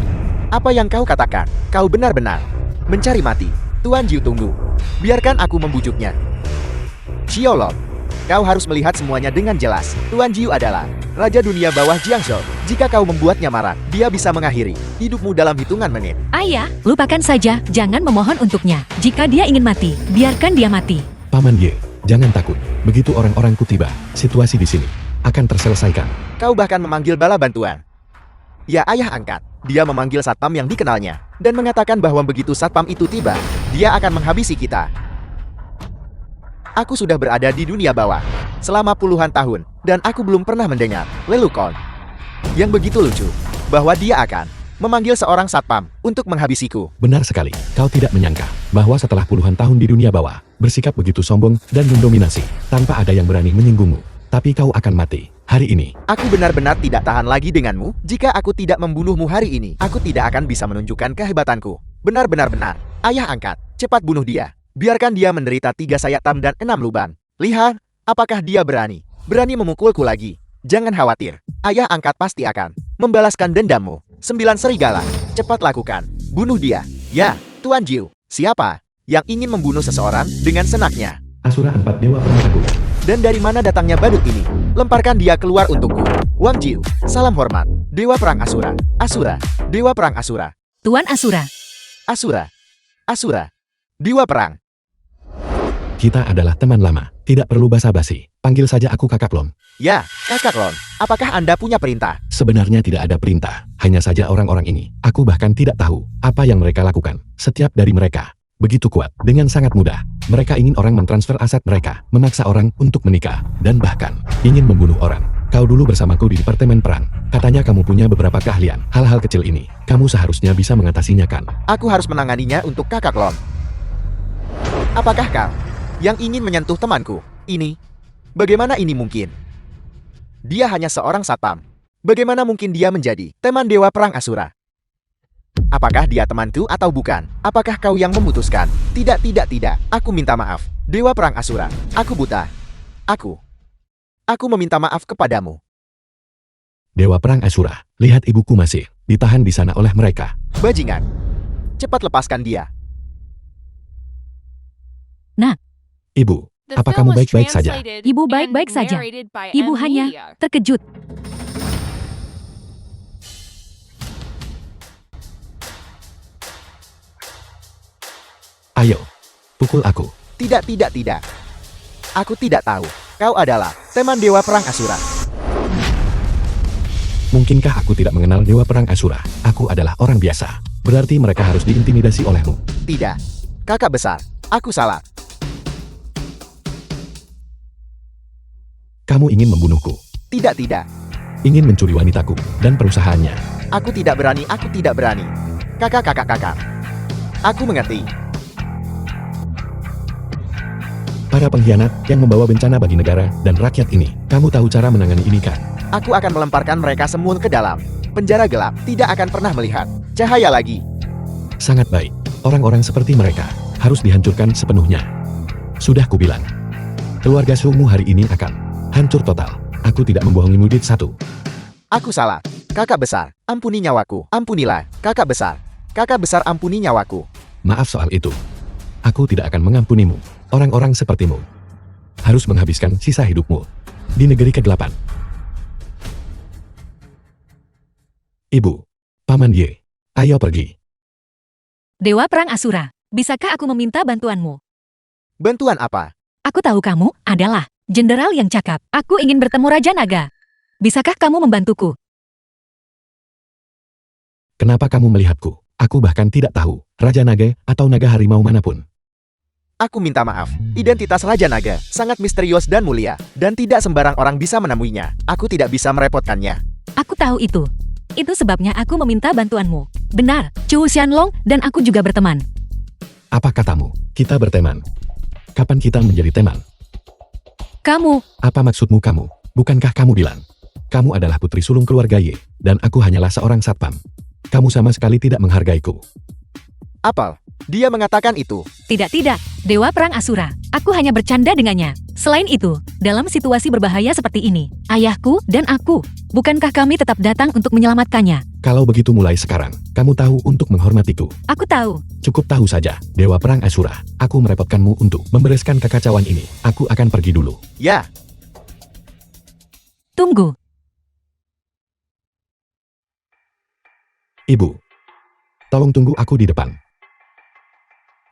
apa yang kau katakan? Kau benar-benar mencari mati. Tuan Jiu tunggu. Biarkan aku membujuknya. Xiaolong, kau harus melihat semuanya dengan jelas. Tuan Jiu adalah Raja Dunia Bawah Jiangzhou. Jika kau membuatnya marah, dia bisa mengakhiri hidupmu dalam hitungan menit. Ayah, lupakan saja, jangan memohon untuknya. Jika dia ingin mati, biarkan dia mati. Paman Ye, jangan takut. Begitu orang-orangku tiba, situasi di sini akan terselesaikan. Kau bahkan memanggil bala bantuan. Ya ayah angkat, dia memanggil satpam yang dikenalnya, dan mengatakan bahwa begitu satpam itu tiba, dia akan menghabisi kita. Aku sudah berada di dunia bawah selama puluhan tahun, dan aku belum pernah mendengar lelukon yang begitu lucu, bahwa dia akan memanggil seorang satpam untuk menghabisiku. Benar sekali, kau tidak menyangka bahwa setelah puluhan tahun di dunia bawah, bersikap begitu sombong dan mendominasi, tanpa ada yang berani menyinggungmu. Tapi kau akan mati hari ini. Aku benar-benar tidak tahan lagi denganmu. Jika aku tidak membunuhmu hari ini, aku tidak akan bisa menunjukkan kehebatanku. Benar-benar benar. Ayah angkat, cepat bunuh dia. Biarkan dia menderita 3 sayatan dan 6 luban. Lihat, apakah dia berani? Berani memukulku lagi. Jangan khawatir, ayah angkat pasti akan membalaskan dendammu. 9 serigala, cepat lakukan. Bunuh dia. Ya, Tuan Jiu. Siapa yang ingin membunuh seseorang dengan senaknya? Asura 4 dewa permataku. Dan dari mana datangnya badut ini? Lemparkan dia keluar untukku. Wang Jiu, salam hormat. Dewa Perang Asura. Asura. Dewa Perang Asura. Tuan Asura. Asura. Asura. Dewa Perang. Kita adalah teman lama. Tidak perlu basa-basi. Panggil saja aku Kakak Lon. Ya, Kakak Lon. Apakah Anda punya perintah? Sebenarnya tidak ada perintah. Hanya saja orang-orang ini. Aku bahkan tidak tahu apa yang mereka lakukan. Setiap dari mereka begitu kuat. Dengan sangat mudah, mereka ingin orang mentransfer aset mereka, memaksa orang untuk menikah, dan bahkan ingin membunuh orang. Kau dulu bersamaku di Departemen Perang. Katanya kamu punya beberapa keahlian. Hal-hal kecil ini, kamu seharusnya bisa mengatasinya kan? Aku harus menanganinya untuk Kakak Lon. Apakah kau yang ingin menyentuh temanku? Ini? Bagaimana ini mungkin? Dia hanya seorang satpam. Bagaimana mungkin dia menjadi teman Dewa Perang Asura? Apakah dia temanku atau bukan? Apakah kau yang memutuskan? Tidak. Aku minta maaf. Dewa Perang Asura. Aku buta. Aku meminta maaf kepadamu. Dewa Perang Asura, lihat ibuku masih ditahan di sana oleh mereka. Bajingan. Cepat lepaskan dia. Ibu, apa kamu baik-baik saja? Ibu baik-baik saja. Ibu hanya terkejut. Ayo, pukul aku. Tidak. Aku tidak tahu. Kau adalah teman Dewa Perang Asura. Mungkinkah aku tidak mengenal Dewa Perang Asura? Aku adalah orang biasa. Berarti mereka harus diintimidasi olehmu. Tidak. Kakak besar, aku salah. Kamu ingin membunuhku. Tidak. Ingin mencuri wanitaku dan perusahaannya. Aku tidak berani. Kakak. Aku mengerti. Para pengkhianat yang membawa bencana bagi negara dan rakyat ini. Kamu tahu cara menangani ini kan? Aku akan melemparkan mereka semua ke dalam penjara gelap. Tidak akan pernah melihat cahaya lagi. Sangat baik. Orang-orang seperti mereka harus dihancurkan sepenuhnya. Sudah kubilang. Keluarga Sumu hari ini akan hancur total. Aku tidak membohongimu dit satu. Aku salah. Kakak besar, ampuni nyawaku. Ampunilah. Kakak besar, ampuni nyawaku. Maaf soal itu. Aku tidak akan mengampunimu. Orang-orang sepertimu harus menghabiskan sisa hidupmu di negeri ke-8. Ibu, Paman Ye, ayo pergi. Dewa Perang Asura, bisakah aku meminta bantuanmu? Bantuan apa? Aku tahu kamu adalah jenderal yang cakap. Aku ingin bertemu Raja Naga. Bisakah kamu membantuku? Kenapa kamu melihatku? Aku bahkan tidak tahu Raja Naga atau naga harimau manapun. Aku minta maaf. Identitas Raja Naga sangat misterius dan mulia, dan tidak sembarang orang bisa menemuinya. Aku tidak bisa merepotkannya. Aku tahu itu. Itu sebabnya aku meminta bantuanmu. Benar, Chu Xianlong dan aku juga berteman. Apa katamu? Kita berteman. Kapan kita menjadi teman? Kamu, Apa maksudmu kamu? Bukankah kamu bilang kamu adalah putri sulung keluarga Ye, dan aku hanyalah seorang satpam? Kamu sama sekali tidak menghargaiku. Apel, dia mengatakan itu. tidak, Dewa Perang Asura. Aku hanya bercanda dengannya. Selain itu, dalam situasi berbahaya seperti ini, ayahku dan aku, bukankah kami tetap datang untuk menyelamatkannya? Kalau begitu mulai sekarang, kamu tahu untuk menghormatiku. Aku tahu. Cukup tahu saja, Dewa Perang Asura. Aku merepotkanmu untuk membereskan kekacauan ini. Aku akan pergi dulu. Ya, Tunggu. Ibu, tolong tunggu aku di depan.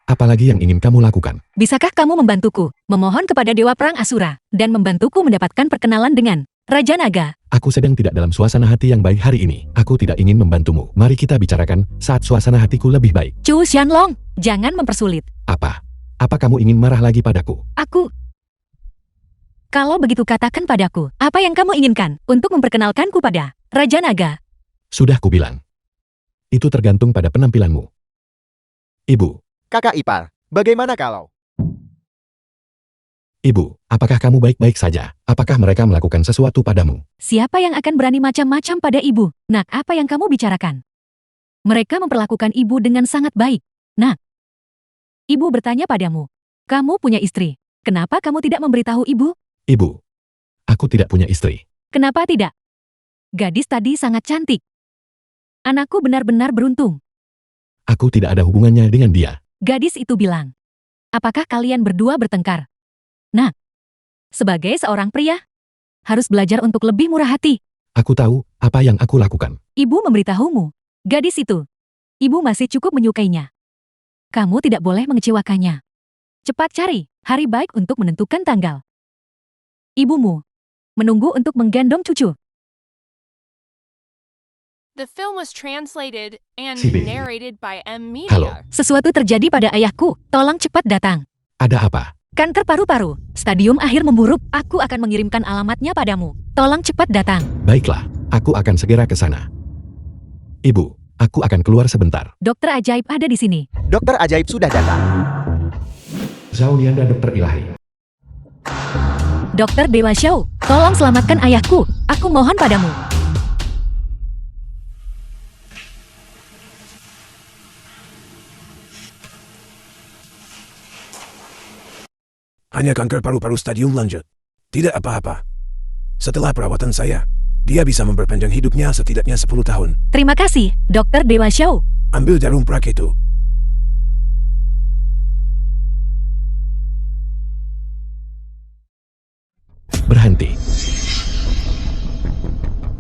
Apalagi yang ingin kamu lakukan? Bisakah kamu membantuku, memohon kepada Dewa Perang Asura, dan membantuku mendapatkan perkenalan dengan Raja Naga? Aku sedang tidak dalam suasana hati yang baik hari ini. Aku tidak ingin membantumu. Mari kita bicarakan saat suasana hatiku lebih baik. Chu Xianlong, jangan mempersulit. Apa? Apa kamu ingin marah lagi padaku? Kalau begitu katakan padaku, apa yang kamu inginkan untuk memperkenalkanku pada Raja Naga? Sudah kubilang. Itu tergantung pada penampilanmu. Ibu, kakak ipar, bagaimana kalau? Ibu, apakah kamu baik-baik saja? Apakah mereka melakukan sesuatu padamu? Siapa yang akan berani macam-macam pada ibu? Nak, apa yang kamu bicarakan? Mereka memperlakukan ibu dengan sangat baik. Nak, ibu bertanya padamu, kamu punya istri. Kenapa kamu tidak memberitahu ibu? Ibu, aku tidak punya istri. Kenapa tidak? Gadis tadi sangat cantik. Anakku benar-benar beruntung. Aku tidak ada hubungannya dengan dia. Gadis itu bilang, apakah kalian berdua bertengkar? Nah, sebagai seorang pria, harus belajar untuk lebih murah hati. Aku tahu apa yang aku lakukan. Ibu memberitahumu, gadis itu. Ibu masih cukup menyukainya. Kamu tidak boleh mengecewakannya. Cepat cari hari baik untuk menentukan tanggal. Ibumu menunggu untuk menggendong cucu. The film was translated and Sibi. narrated by M Media. Halo. Sesuatu terjadi pada ayahku. Tolong cepat datang. Ada apa? Kanker paru-paru. Stadium akhir memburuk. Aku akan mengirimkan alamatnya padamu. Tolong cepat datang. Baiklah, aku akan segera ke sana. Ibu, aku akan keluar sebentar. Dokter ajaib ada di sini. Dokter ajaib sudah datang. Zhao Lianda dokter ilahi. Dokter Dewa Xiao, tolong selamatkan ayahku. Aku mohon padamu. Hanya kanker paru-paru stadium lanjut. Tidak apa-apa. Setelah perawatan saya, dia bisa memperpanjang hidupnya setidaknya 10 tahun. Terima kasih, Dokter Dewa Xiao. Ambil jarum prak itu. Berhenti.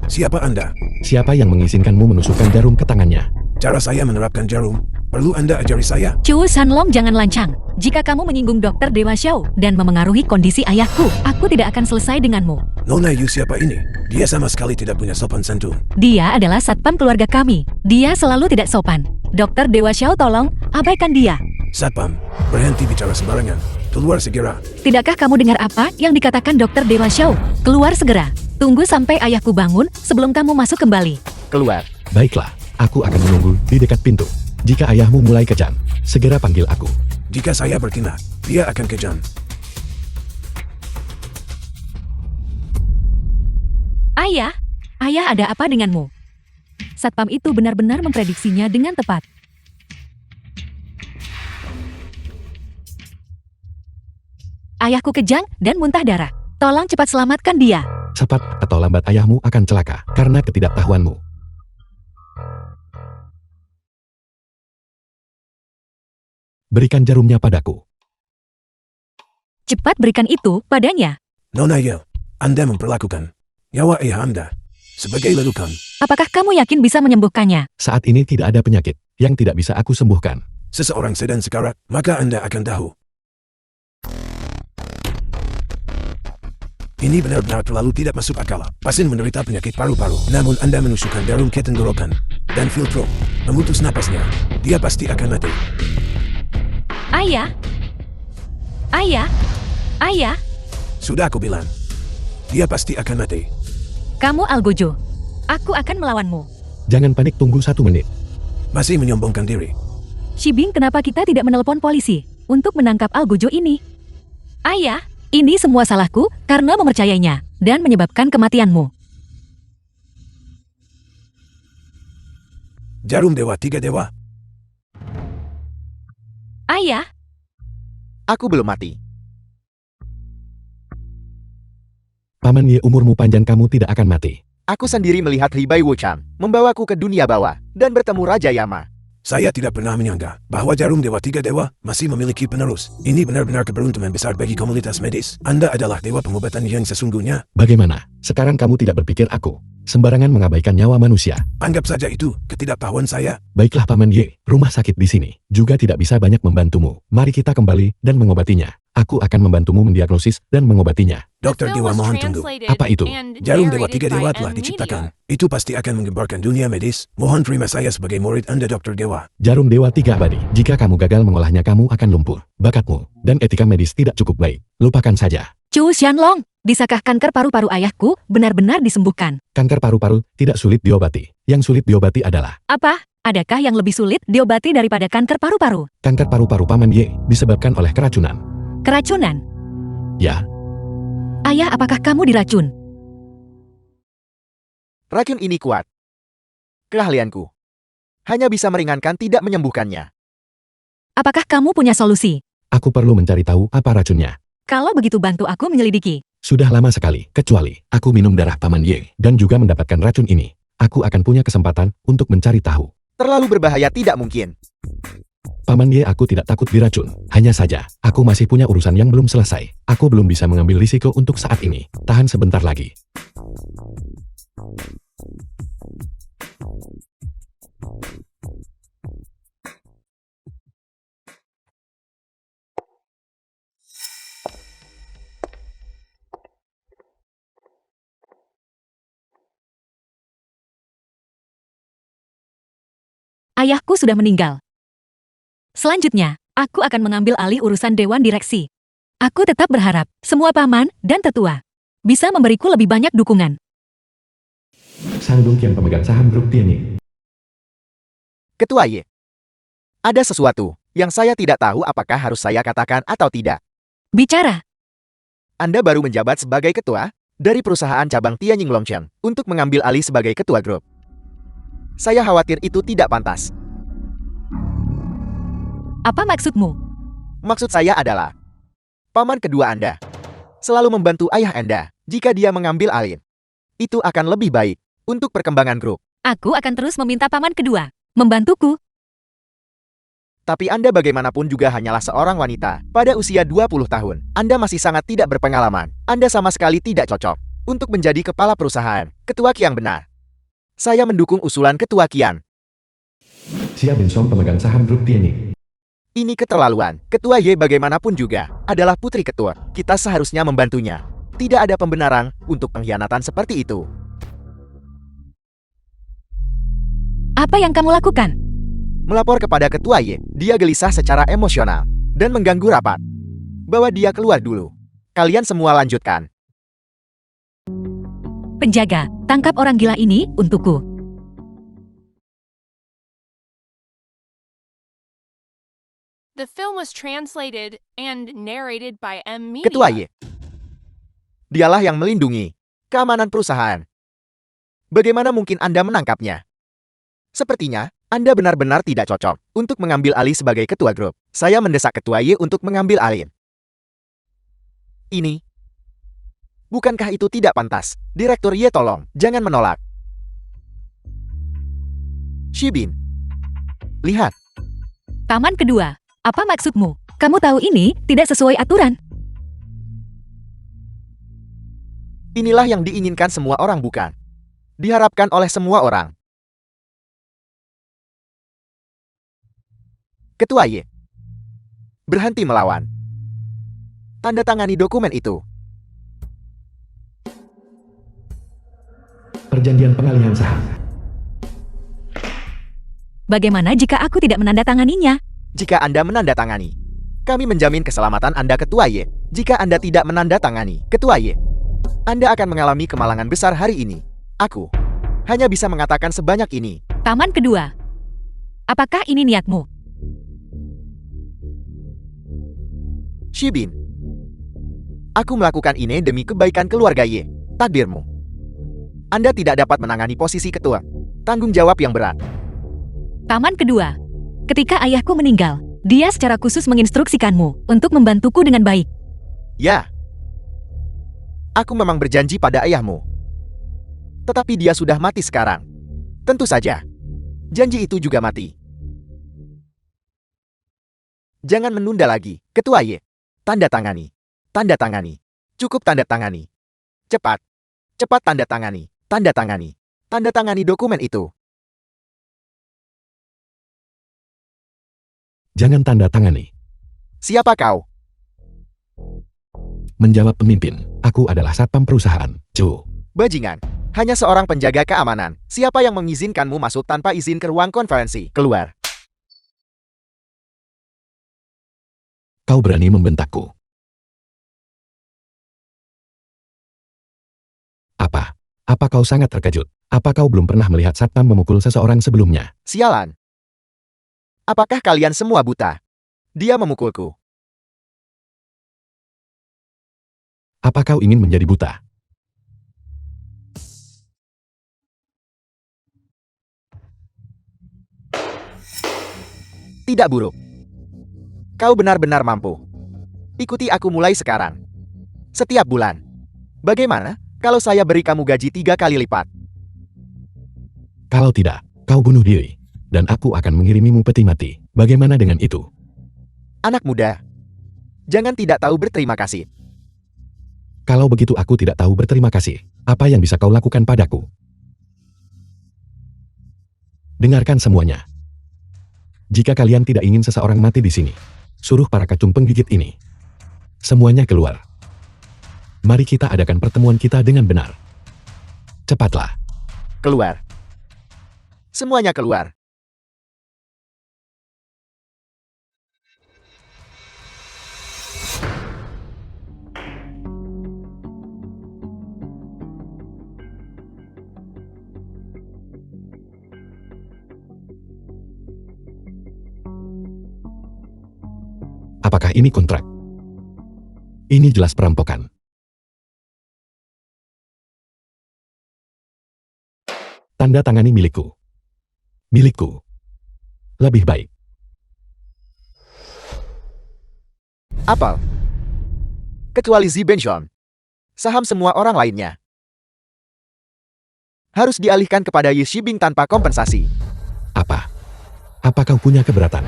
Siapa Anda? Siapa yang mengizinkanmu menusukkan jarum ke tangannya? Cara saya menerapkan jarum, perlu Anda ajari saya? Chu Shanlong, jangan lancang. Jika kamu menyinggung Dokter Dewa Xiao dan memengaruhi kondisi ayahku, aku tidak akan selesai denganmu. Nona Yu siapa ini? Dia sama sekali tidak punya sopan santun. Dia adalah satpam keluarga kami. Dia selalu tidak sopan. Dokter Dewa Xiao, tolong, abaikan dia. Satpam, berhenti bicara sembarangan. Keluar segera. Tidakkah kamu dengar apa yang dikatakan Dokter Dewa Xiao? Keluar segera. Tunggu sampai ayahku bangun sebelum kamu masuk kembali. Keluar. Baiklah, aku akan menunggu di dekat pintu. Jika ayahmu mulai kejam, segera panggil aku. Jika saya bertindak, dia akan kejam. Ayah, ayah ada apa denganmu? Satpam itu benar-benar memprediksinya dengan tepat. Ayahku kejang dan muntah darah. Tolong cepat selamatkan dia. Cepat atau lambat ayahmu akan celaka karena ketidaktahuanmu. Berikan jarumnya padaku. Cepat berikan itu padanya. Nona Yu, Anda memperlakukan nyawa ayah Anda sebagai lelukan. Apakah kamu yakin bisa menyembuhkannya? Saat ini tidak ada penyakit yang tidak bisa aku sembuhkan. Seseorang sedang sekarat, maka Anda akan tahu. Ini benar-benar terlalu tidak masuk akal. Pasien menderita penyakit paru-paru, namun Anda menusukkan jarum ke tenggorokan dan filtro memutus napasnya. Dia pasti akan mati. Ayah? Ayah? Ayah? Sudah aku bilang, dia pasti akan mati. Kamu Algojo. Aku akan melawanmu. Jangan panik, tunggu 1 menit. Masih menyombongkan diri. Shibing, kenapa kita tidak menelepon polisi untuk menangkap Algojo ini? Ayah, ini semua salahku karena mempercayainya dan menyebabkan kematianmu. Jarum dewa 3 dewa. Ayah, Aku belum mati. Paman Ye, umurmu panjang, kamu tidak akan mati. Aku sendiri melihat Ribai Wuchan membawaku ke dunia bawah dan bertemu Raja Yama. Saya tidak pernah menyangka bahwa jarum dewa 3 dewa masih memiliki penerus. Ini benar-benar keberuntungan besar bagi komunitas medis. Anda adalah dewa pengobatan yang sesungguhnya. Bagaimana? Sekarang kamu tidak berpikir aku sembarangan mengabaikan nyawa manusia. Anggap saja itu ketidaktahuan saya. Baiklah Paman Ye, rumah sakit di sini juga tidak bisa banyak membantumu. Mari kita kembali dan mengobatinya. Aku akan membantumu mendiagnosis dan mengobatinya. Dokter Dewa mohon tunggu. Apa itu? Jarum dewa 3 dewa telah diciptakan. Itu pasti akan menggemparkan dunia medis. Mohon terima saya sebagai murid Anda, Dokter Dewa. Jarum Dewa 3 abadi. Jika kamu gagal mengolahnya, kamu akan lumpuh. Bakatmu dan etika medis tidak cukup baik. Lupakan saja. Chu Shanlong, bisakah kanker paru-paru ayahku benar-benar disembuhkan? Kanker paru-paru tidak sulit diobati. Yang sulit diobati adalah Apa? Adakah yang lebih sulit diobati daripada kanker paru-paru? kanker paru-paru Paman Ye disebabkan oleh keracunan. Keracunan? Ya, Ayah, apakah kamu diracun? Racun ini kuat. Keahlianku hanya bisa meringankan, tidak menyembuhkannya. Apakah kamu punya solusi? aku perlu mencari tahu apa racunnya. Kalau begitu, bantu aku menyelidiki. Sudah lama sekali, kecuali aku minum darah Paman Ye dan juga mendapatkan racun ini. Aku akan punya kesempatan untuk mencari tahu. Terlalu berbahaya, tidak mungkin. Paman Ye, aku tidak takut diracun. Hanya saja, aku masih punya urusan yang belum selesai. Aku belum bisa mengambil risiko untuk saat ini. Tahan sebentar lagi. Ayahku sudah meninggal. Selanjutnya, aku akan mengambil alih urusan dewan direksi. Aku tetap berharap semua paman dan tetua bisa memberiku lebih banyak dukungan. Sang Dung yang pemegang saham grup Tianyi. Ketua Ye, ada sesuatu Yang saya tidak tahu apakah harus saya katakan atau tidak. Bicara. Anda baru menjabat sebagai ketua dari perusahaan cabang Tianjin Longchen untuk mengambil alih sebagai ketua grup. Saya khawatir itu tidak pantas. Apa maksudmu? Maksud saya adalah, paman kedua Anda selalu membantu ayah Anda jika dia mengambil alih. Itu akan lebih baik untuk perkembangan grup. Aku akan terus meminta paman kedua membantuku. Tapi Anda bagaimanapun juga hanyalah seorang wanita pada usia 20 tahun. Anda masih sangat tidak berpengalaman. Anda sama sekali tidak cocok untuk menjadi kepala perusahaan, ketua Qiang benar. Saya mendukung usulan ketua Qiang. Xia Binsong pemegang saham grup Tianjin. Ini keterlaluan. Ketua Ye bagaimanapun juga adalah putri ketua. Kita seharusnya membantunya. Tidak ada pembenaran untuk pengkhianatan seperti itu. Apa yang kamu lakukan? Melapor kepada ketua Ye. Dia gelisah secara emosional dan mengganggu rapat. Bawa dia keluar dulu. Kalian semua lanjutkan. Penjaga, tangkap orang gila ini untukku. The film was translated and narrated by M. Media. Ketua Ye. Dialah yang melindungi keamanan perusahaan. Bagaimana mungkin Anda menangkapnya? Sepertinya, Anda benar-benar tidak cocok untuk mengambil alih sebagai ketua grup. Saya mendesak ketua Ye untuk mengambil alih. Ini. Bukankah itu tidak pantas? Direktur Ye, tolong, jangan menolak. Shibin. Lihat. Paman kedua, apa maksudmu? Kamu tahu ini tidak sesuai aturan. Inilah yang diinginkan semua orang, bukan? Diharapkan oleh semua orang. Ketua Ye. Berhenti melawan. Tanda tangani dokumen itu. Perjanjian pengalihan saham. Bagaimana jika aku tidak menandatanganinya? Jika Anda menandatangani, kami menjamin keselamatan Anda, Ketua Ye. Jika Anda tidak menandatangani, Ketua Ye, Anda akan mengalami kemalangan besar hari ini. Aku hanya bisa mengatakan sebanyak ini. Paman kedua, apakah ini niatmu? Shibin. Aku melakukan ini demi kebaikan keluarga Ye. Takdirmu. Anda tidak dapat menangani posisi ketua. Tanggung jawab yang berat. Paman kedua, ketika ayahku meninggal, dia secara khusus menginstruksikanmu untuk membantuku dengan baik. Ya. Aku memang berjanji pada ayahmu. Tetapi dia sudah mati sekarang. Tentu saja. Janji itu juga mati. Jangan menunda lagi, Ketua Ye. Tanda tangani. Tanda tangani. Cukup tanda tangani. Cepat. Cepat tanda tangani. Tanda tangani. Tanda tangani dokumen itu. Jangan tanda tangani. Siapa kau? Menjawab pemimpin, aku adalah satpam perusahaan, Chu. Bajingan. Hanya seorang penjaga keamanan. Siapa yang mengizinkanmu masuk tanpa izin ke ruang konferensi? Keluar. Kau berani membentakku. Apa? Apa kau sangat terkejut? Apa kau belum pernah melihat satpam memukul seseorang sebelumnya? Sialan. Apakah kalian semua buta? Dia memukulku. Apa kau ingin menjadi buta? Tidak buruk. Kau benar-benar mampu. Ikuti aku mulai sekarang. Setiap bulan. Bagaimana kalau saya beri kamu gaji 3 kali lipat? Kalau tidak, kau bunuh diri. Dan aku akan mengirimimu peti mati. Bagaimana dengan itu? Anak muda. Jangan tidak tahu berterima kasih. Kalau begitu aku tidak tahu berterima kasih. Apa yang bisa kau lakukan padaku? Dengarkan semuanya. Jika kalian tidak ingin seseorang mati di sini, suruh para kacung penggigit ini semuanya keluar. Mari kita adakan pertemuan kita dengan benar. Cepatlah. Keluar. Semuanya keluar. Apakah ini kontrak? Ini jelas perampokan. Tanda tangani milikku. Milikku. Lebih baik. Apel. Kecuali Zi Benshon. Saham semua orang lainnya harus dialihkan kepada Ye Shibing tanpa kompensasi. Apa? Apa kau punya keberatan?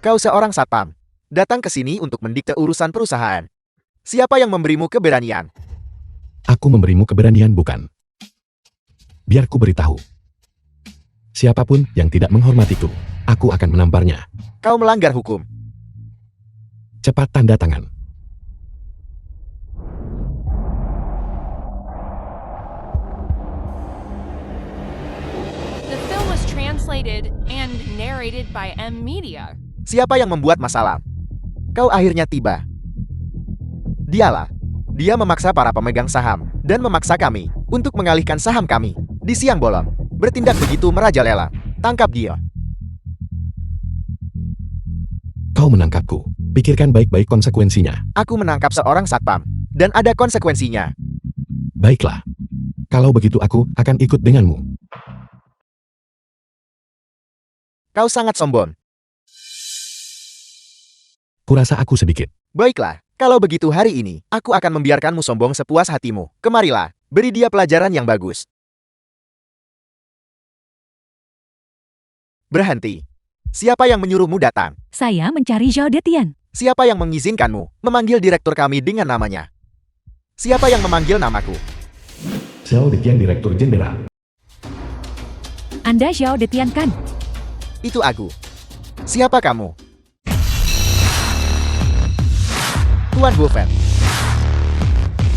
Kau seorang satpam. Datang ke sini untuk mendikte urusan perusahaan. Siapa yang memberimu keberanian? Aku memberimu keberanian bukan? Biar ku beritahu. Siapapun yang tidak menghormatiku, aku akan menamparnya. Kau melanggar hukum. Cepat tanda tangan. The film was translated and narrated by M Media. Siapa yang membuat masalah? Kau akhirnya tiba. Dialah. Dia memaksa para pemegang saham dan memaksa kami untuk mengalihkan saham kami di siang bolong. Bertindak begitu merajalela. Tangkap dia. Kau menangkapku. Pikirkan baik-baik konsekuensinya. Aku menangkap seorang satpam dan ada konsekuensinya. Baiklah. Kalau begitu aku akan ikut denganmu. Kau sangat sombong. Kurasa aku sedikit. Baiklah, kalau begitu hari ini, aku akan membiarkanmu sombong sepuas hatimu. Kemarilah, beri dia pelajaran yang bagus. Berhenti. Siapa yang menyuruhmu datang? Saya mencari Zhao Detian. Siapa yang mengizinkanmu memanggil direktur kami dengan namanya? Siapa yang memanggil namaku? Zhao Detian, Direktur Jenderal. Anda Zhao Detian kan? Itu aku. Siapa kamu? Tuan Wolfen.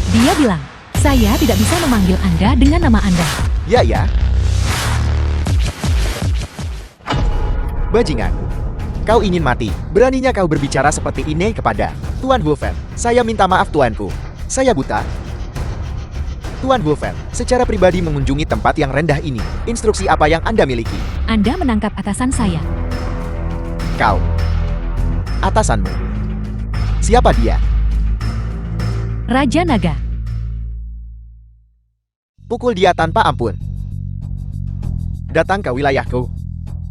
Dia bilang, saya tidak bisa memanggil Anda dengan nama Anda. Ya. Bajingan. Kau ingin mati. Beraninya kau berbicara seperti ini kepada Tuan Wolfen. Saya minta maaf tuanku. Saya buta. Tuan Wolfen, secara pribadi mengunjungi tempat yang rendah ini. Instruksi apa yang Anda miliki? Anda menangkap atasan saya. Kau. Atasanmu. Siapa dia? Raja Naga. Pukul dia tanpa ampun. Datang ke wilayahku.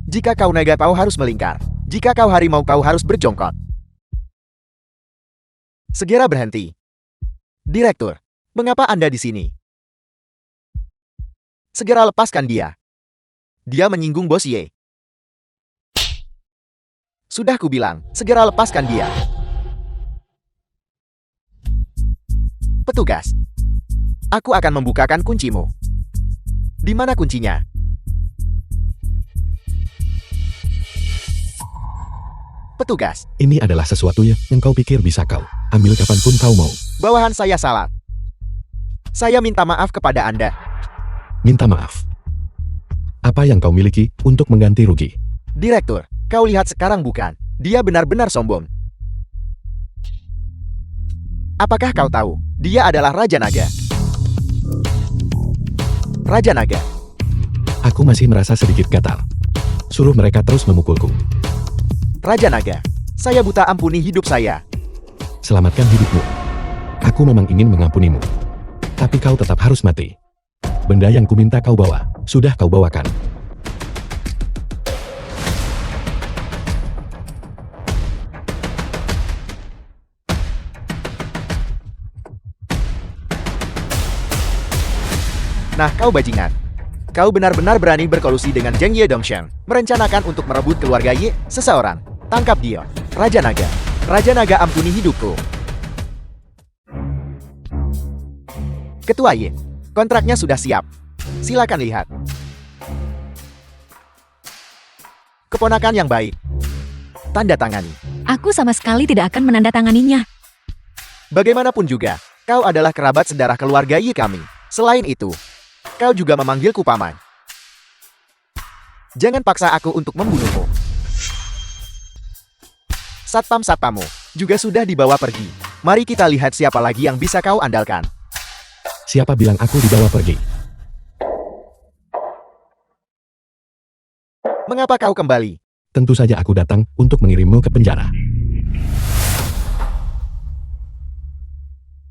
Jika kau naga kau harus melingkar. Jika kau harimau kau harus berjongkok. Segera berhenti. Direktur, mengapa Anda di sini? Segera lepaskan dia. Dia menyinggung Bos Ye. Sudah kubilang, segera lepaskan dia. Petugas. Aku akan membukakan kuncimu. Di mana kuncinya? Petugas. Ini adalah sesuatu yang kau pikir bisa kau ambil kapanpun kau mau. Bawahan saya salah. Saya minta maaf kepada Anda. Minta maaf. Apa yang kau miliki untuk mengganti rugi? Direktur, kau lihat sekarang bukan? Dia benar-benar sombong. Apakah kau tahu? Dia adalah Raja Naga. Raja Naga. Aku masih merasa sedikit gatal. Suruh mereka terus memukulku. Raja Naga. Saya buta, ampuni hidup saya. Selamatkan hidupmu. Aku memang ingin mengampunimu. Tapi kau tetap harus mati. Benda yang kuminta kau bawa, sudah kau bawakan. Nah, kau bajingan. Kau benar-benar berani berkolusi dengan Zheng Ye Dongshan, merencanakan untuk merebut keluarga Ye, seseorang. Tangkap dia, Raja Naga. Raja Naga, ampuni hidupku. Ketua Ye, kontraknya sudah siap. Silakan lihat. Keponakan yang baik. Tanda tangani. Aku sama sekali tidak akan menandatanganinya. Bagaimanapun juga, kau adalah kerabat sedarah keluarga Ye kami. Selain itu, kau juga memanggilku paman. Jangan paksa aku untuk membunuhmu. Satpam-satpamu juga sudah dibawa pergi. Mari kita lihat siapa lagi yang bisa kau andalkan. Siapa bilang aku dibawa pergi? Mengapa kau kembali? tentu saja aku datang untuk mengirimmu ke penjara.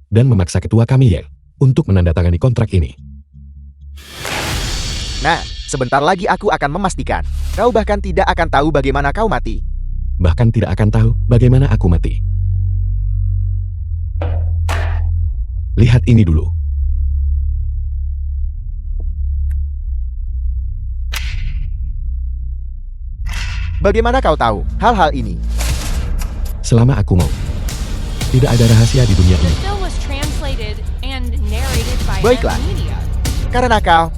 Dan memaksa ketua kami Yale untuk menandatangani kontrak ini. Nah, sebentar lagi aku akan memastikan. Kau bahkan tidak akan tahu bagaimana kau mati. Bahkan tidak akan tahu bagaimana aku mati. Lihat ini dulu. Bagaimana kau tahu hal-hal ini? Selama aku mau. Tidak ada rahasia di dunia The ini. film was translated and narrated by Baiklah. Media. Karena kau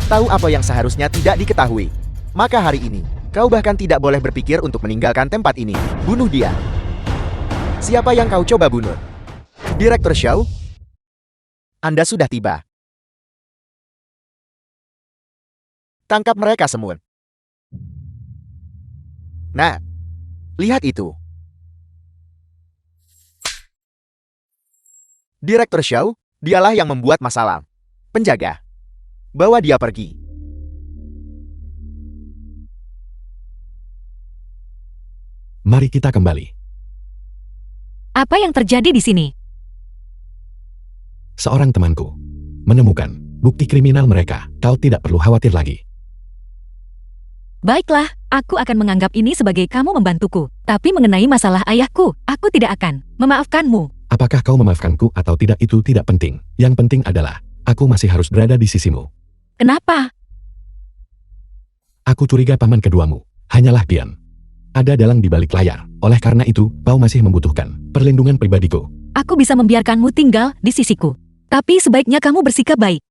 tahu apa yang seharusnya tidak diketahui. Maka hari ini, kau bahkan tidak boleh berpikir untuk meninggalkan tempat ini. Bunuh dia. Siapa yang kau coba bunuh? Direktur Shaw? Anda sudah tiba. Tangkap mereka semua. Nah, lihat itu. Direktur Shaw, dialah yang membuat masalah. Penjaga. Bawa dia pergi. Mari kita kembali. Apa yang terjadi di sini? Seorang temanku menemukan bukti kriminal mereka. Kau tidak perlu khawatir lagi. Baiklah, aku akan menganggap ini sebagai kamu membantuku. Tapi mengenai masalah ayahku, aku tidak akan memaafkanmu. Apakah kau memaafkanku atau tidak itu tidak penting. Yang penting adalah, aku masih harus berada di sisimu. Kenapa? Aku curiga paman keduamu. Hanyalah Bian. Ada dalang di balik layar. Oleh karena itu, kau masih membutuhkan perlindungan pribadiku. Aku bisa membiarkanmu tinggal di sisiku. Tapi sebaiknya kamu bersikap baik.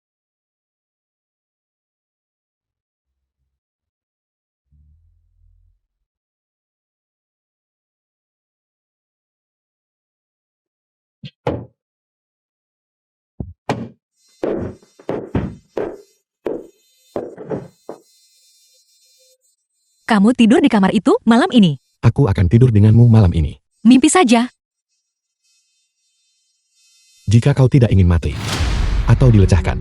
Kamu tidur di kamar itu malam ini. Aku akan tidur denganmu malam ini. Mimpi saja. Jika kau tidak ingin mati atau dilecahkan,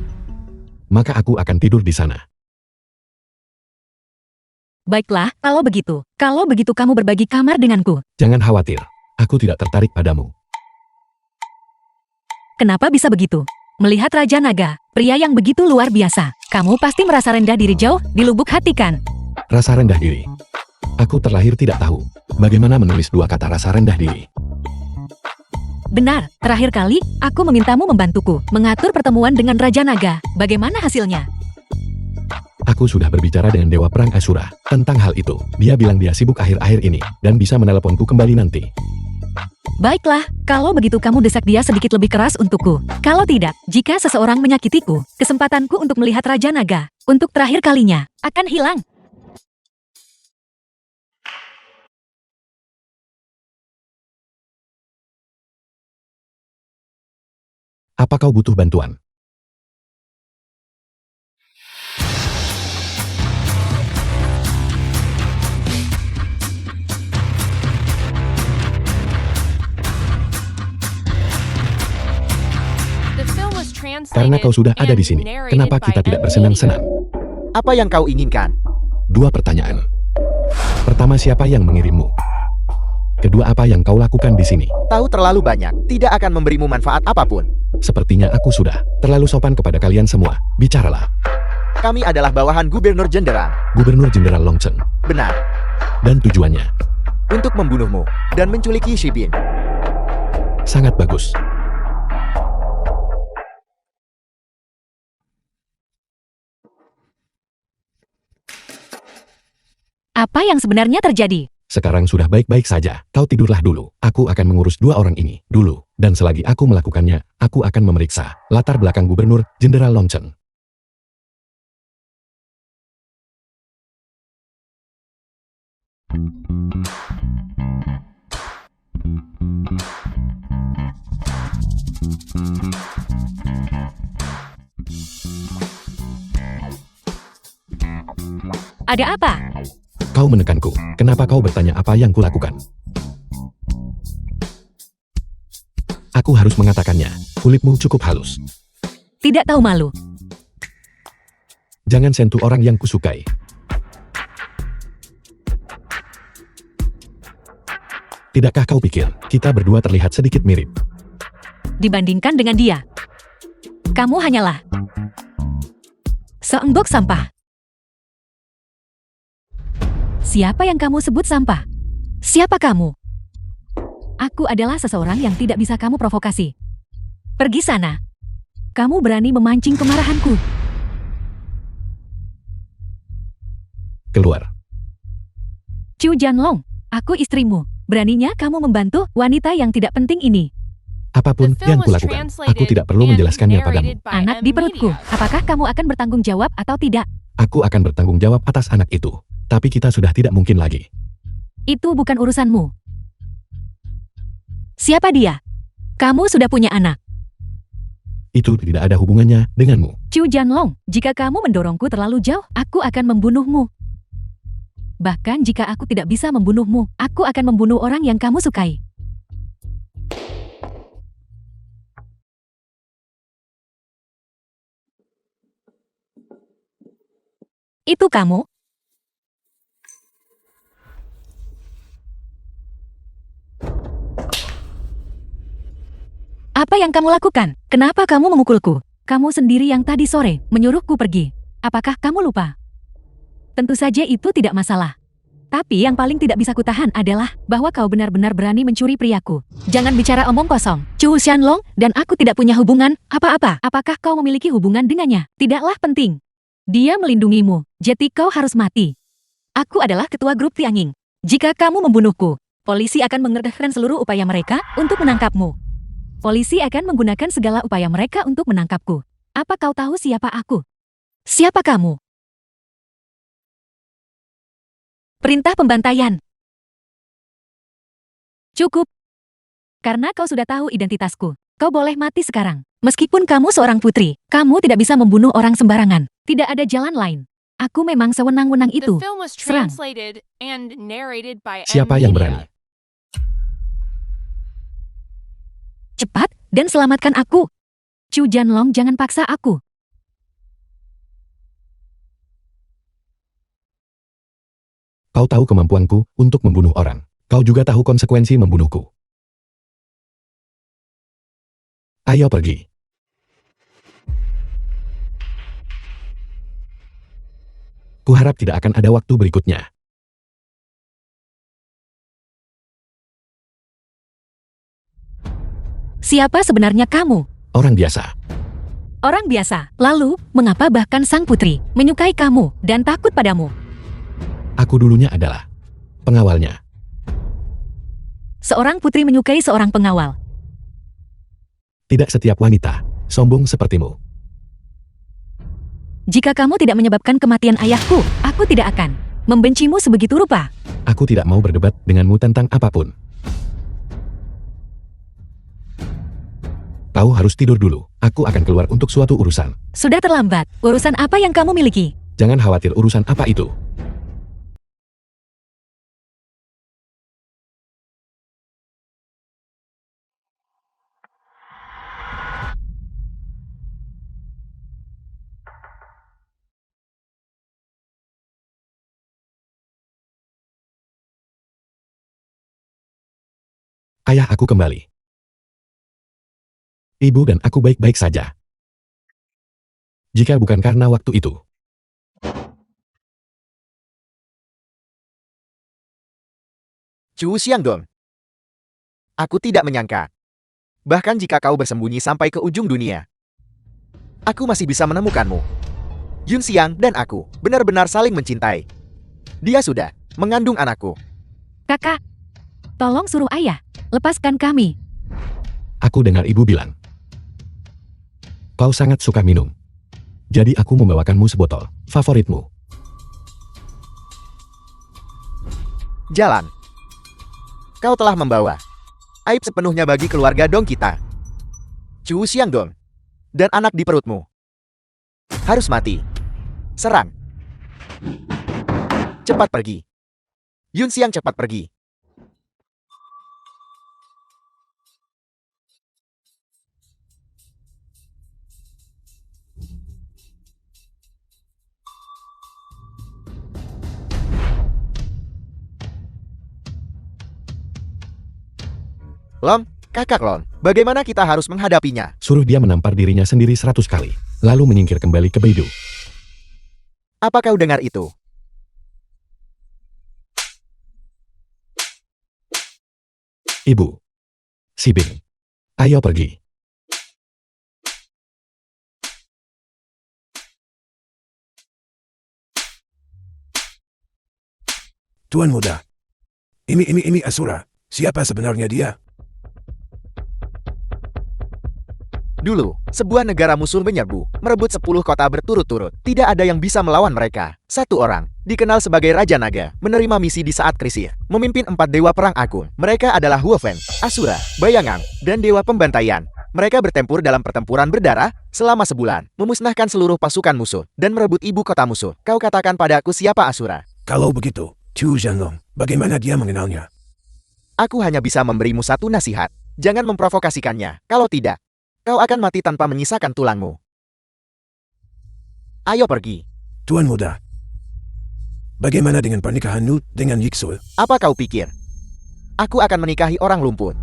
maka aku akan tidur di sana. Baiklah, kalau begitu. Kalau begitu kamu berbagi kamar denganku. Jangan khawatir, aku tidak tertarik padamu. Kenapa bisa begitu? Melihat Raja Naga, pria yang begitu luar biasa. Kamu pasti merasa rendah diri jauh di lubuk hati kan? Rasa rendah diri. Aku terlahir tidak tahu bagaimana menulis dua kata rasa rendah diri. Benar, terakhir kali aku memintamu membantuku mengatur pertemuan dengan Raja Naga. Bagaimana hasilnya? Aku sudah berbicara dengan Dewa Perang Asura tentang hal itu. Dia bilang dia sibuk akhir-akhir ini dan bisa meneleponku kembali nanti. Baiklah, kalau begitu kamu desak dia sedikit lebih keras untukku. Kalau tidak, jika seseorang menyakitiku, kesempatanku untuk melihat Raja Naga untuk terakhir kalinya akan hilang. Apa kau butuh bantuan? The film was translated Karena kau sudah ada di and sini, narrated kenapa by kita tidak Ed bersenang-senang? Media. Apa yang kau inginkan? Dua pertanyaan. Pertama, siapa yang mengirimmu? Kedua, apa yang kau lakukan di sini? Tahu terlalu banyak, tidak akan memberimu manfaat apapun. Sepertinya aku sudah terlalu sopan kepada kalian semua. Bicaralah. Kami adalah bawahan Gubernur Jenderal. Gubernur Jenderal Longchen. Benar. Dan tujuannya Untuk membunuhmu dan menculiki Shibin. sangat bagus. Apa yang sebenarnya terjadi? Sekarang sudah baik-baik saja. Kau tidurlah dulu. Aku akan mengurus dua orang ini dulu. Dan selagi aku melakukannya, aku akan memeriksa latar belakang Gubernur Jenderal Longchen. Ada apa? Kau menekanku. Kenapa kau bertanya apa yang kulakukan? Aku harus mengatakannya. Kulitmu cukup halus. Tidak tahu malu. Jangan sentuh orang yang kusukai. Tidakkah kau pikir, kita berdua terlihat sedikit mirip? Dibandingkan dengan dia, kamu hanyalah seonggok sampah. Siapa yang kamu sebut sampah? Siapa kamu? Aku adalah seseorang yang tidak bisa kamu provokasi. Pergi sana. Kamu berani memancing kemarahanku. Keluar. Chu Jianlong, aku istrimu. Beraninya kamu membantu wanita yang tidak penting ini. Apapun The film yang was kulakukan, aku translated tidak perlu and menjelaskannya padamu. narrated by Anak di perutku, Amelia. apakah kamu akan bertanggung jawab atau tidak? Aku akan bertanggung jawab atas anak itu. Tapi kita sudah tidak mungkin lagi. Itu bukan urusanmu. Siapa dia? Kamu sudah punya anak. Itu tidak ada hubungannya denganmu. Chu Jianlong, jika kamu mendorongku terlalu jauh, aku akan membunuhmu. Bahkan jika aku tidak bisa membunuhmu, aku akan membunuh orang yang kamu sukai. Itu kamu? Apa yang kamu lakukan? Kenapa kamu memukulku? Kamu sendiri yang tadi sore menyuruhku pergi. Apakah kamu lupa? Tentu saja itu tidak masalah. Tapi yang paling tidak bisa kutahan adalah bahwa kau benar-benar berani mencuri priaku. Jangan bicara omong kosong. Chu Xianlong dan aku tidak punya hubungan apa-apa. Apakah kau memiliki hubungan dengannya? Tidaklah penting. Dia melindungimu, jadi kau harus mati. Aku adalah ketua grup Tiangying. Jika kamu membunuhku, polisi akan mengerahkan seluruh upaya mereka untuk menangkapmu. Polisi akan menggunakan segala upaya mereka untuk menangkapku. Apa kau tahu siapa aku? Siapa kamu? Perintah pembantaian. Cukup. Karena kau sudah tahu identitasku, kau boleh mati sekarang. Meskipun kamu seorang putri, kamu tidak bisa membunuh orang sembarangan. Tidak ada jalan lain. Aku memang sewenang-wenang The itu. film was Serang. translated and narrated by Siapa yang Amelia. berani? Cepat dan selamatkan aku. Chu Jianlong, jangan paksa aku. Kau tahu kemampuanku untuk membunuh orang. Kau juga tahu konsekuensi membunuhku. Ayo pergi. Kuharap tidak akan ada waktu berikutnya. Siapa sebenarnya kamu? Orang biasa. Orang biasa. Lalu, mengapa bahkan sang putri menyukai kamu dan takut padamu? Aku dulunya adalah pengawalnya. Seorang putri menyukai seorang pengawal. Tidak setiap wanita sombong sepertimu. Jika kamu tidak menyebabkan kematian ayahku, aku tidak akan membencimu sebegitu rupa. Aku tidak mau berdebat denganmu tentang apapun. Kau harus tidur dulu. Aku akan keluar untuk suatu urusan. Sudah terlambat. Urusan apa yang kamu miliki? Jangan khawatir urusan apa itu. Ayah aku kembali. Ibu dan aku baik-baik saja. Jika bukan karena waktu itu. Chu Xiangdong. Aku tidak menyangka. Bahkan jika kau bersembunyi sampai ke ujung dunia, aku masih bisa menemukanmu. Yun Xiang dan aku benar-benar saling mencintai. Dia sudah mengandung anakku. Kakak, tolong suruh ayah, lepaskan kami. Aku dengar ibu bilang. Kau sangat suka minum. Jadi aku membawakanmu sebotol favoritmu. Jalan. Kau telah membawa aib sepenuhnya bagi keluarga Dong kita. Chu Xiangdong. Dan anak di perutmu. Harus mati. Serang. Cepat pergi. Yun Xiang, cepat pergi. Lon, kakak Lon, bagaimana kita harus menghadapinya? Suruh dia menampar dirinya sendiri 100 kali, lalu menyingkir kembali ke Beidou. Apa kau dengar itu? Ibu. Si Bing. Ayo pergi. Tuan muda. Ini Asura. Siapa sebenarnya dia? Dulu, sebuah negara musuh menyerbu, merebut 10 kota berturut-turut. Tidak ada yang bisa melawan mereka. Satu orang, dikenal sebagai Raja Naga, menerima misi di saat krisis, memimpin 4 dewa perang agung. Mereka adalah Huofen, Asura, Bayangang, dan Dewa Pembantaian. Mereka bertempur dalam pertempuran berdarah selama sebulan, memusnahkan seluruh pasukan musuh, dan merebut ibu kota musuh. Kau katakan padaku siapa Asura? Kalau begitu, Chu Zhanlong, bagaimana dia mengenalnya? Aku hanya bisa memberimu satu nasihat. Jangan memprovokasikannya. Kalau tidak, kau akan mati tanpa menyisakan tulangmu. Ayo pergi. Tuan muda. Bagaimana dengan pernikahanmu dengan Yixul? Apa kau pikir? Aku akan menikahi orang lumpur.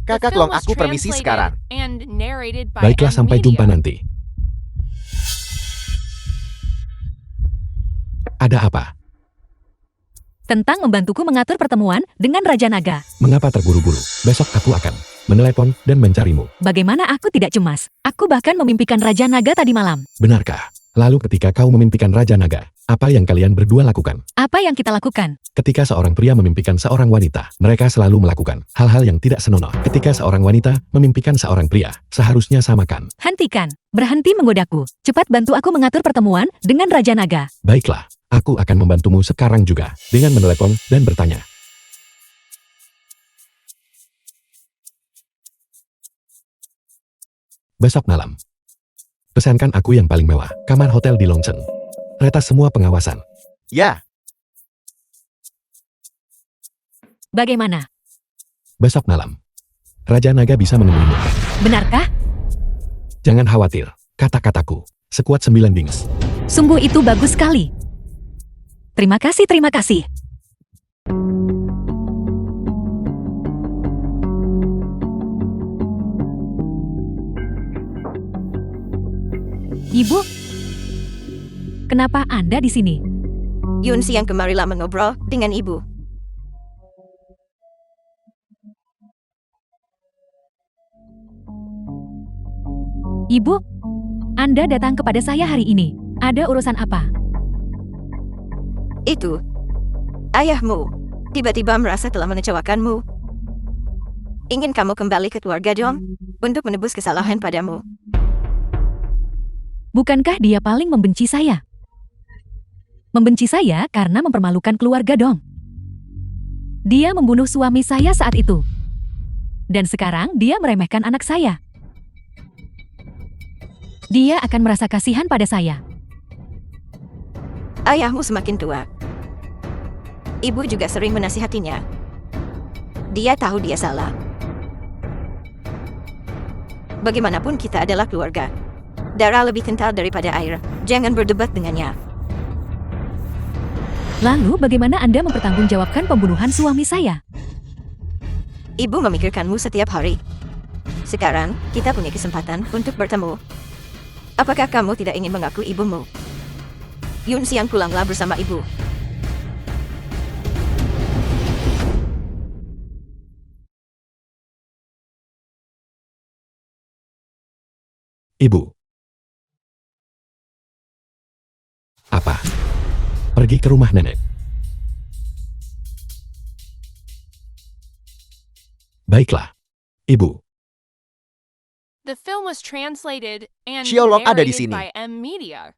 The Kakak film Long, was aku permisi translated sekarang. and narrated by Baiklah, M sampai Media. jumpa nanti. Ada apa? Tentang membantuku mengatur pertemuan dengan Raja Naga. Mengapa terburu-buru? Besok aku akan menelepon dan mencarimu. Bagaimana aku tidak cemas? Aku bahkan memimpikan Raja Naga tadi malam. Benarkah? Lalu ketika kau memimpikan Raja Naga, apa yang kalian berdua lakukan? Apa yang kita lakukan? Ketika seorang pria memimpikan seorang wanita, mereka selalu melakukan hal-hal yang tidak senonoh. Ketika seorang wanita memimpikan seorang pria, seharusnya samakan. Hentikan. Berhenti menggodaku. Cepat bantu aku mengatur pertemuan dengan Raja Naga. Baiklah, aku akan membantumu sekarang juga dengan menelepon dan bertanya. Besok malam, pesankan aku yang paling mewah, kamar hotel di Longchen. Retas semua pengawasan. Ya, Bagaimana? Besok malam, Raja Naga bisa menemuimu. Benarkah? Jangan khawatir, kata-kataku, sekuat 9 dings. Sungguh itu bagus sekali. Terima kasih, terima kasih. Ibu, kenapa Anda di sini? Yun siang kemarilah mengobrol dengan ibu. Ibu, Anda datang kepada saya hari ini. Ada urusan apa? Itu, ayahmu, tiba-tiba merasa telah mengecewakanmu. Ingin kamu kembali ke keluarga Dong untuk menebus kesalahan padamu. Bukankah dia paling membenci saya? Membenci saya karena mempermalukan keluarga Dong. Dia membunuh suami saya saat itu. Dan sekarang dia meremehkan anak saya. Dia akan merasa kasihan pada saya. Ayahmu semakin tua. Ibu juga sering menasihatinya. Dia tahu dia salah. Bagaimanapun kita adalah keluarga. Darah lebih kental daripada air. Jangan berdebat dengannya. Lalu bagaimana Anda mempertanggungjawabkan pembunuhan suami saya? Ibu memikirkanmu setiap hari. Sekarang, kita punya kesempatan untuk bertemu. Apakah kamu tidak ingin mengaku ibumu? Yun siang pulanglah bersama ibu. Ibu. Apa? Pergi ke rumah nenek. Baiklah, Ibu. The film was translated and Xiaolong ada di narrated sini. by M Media.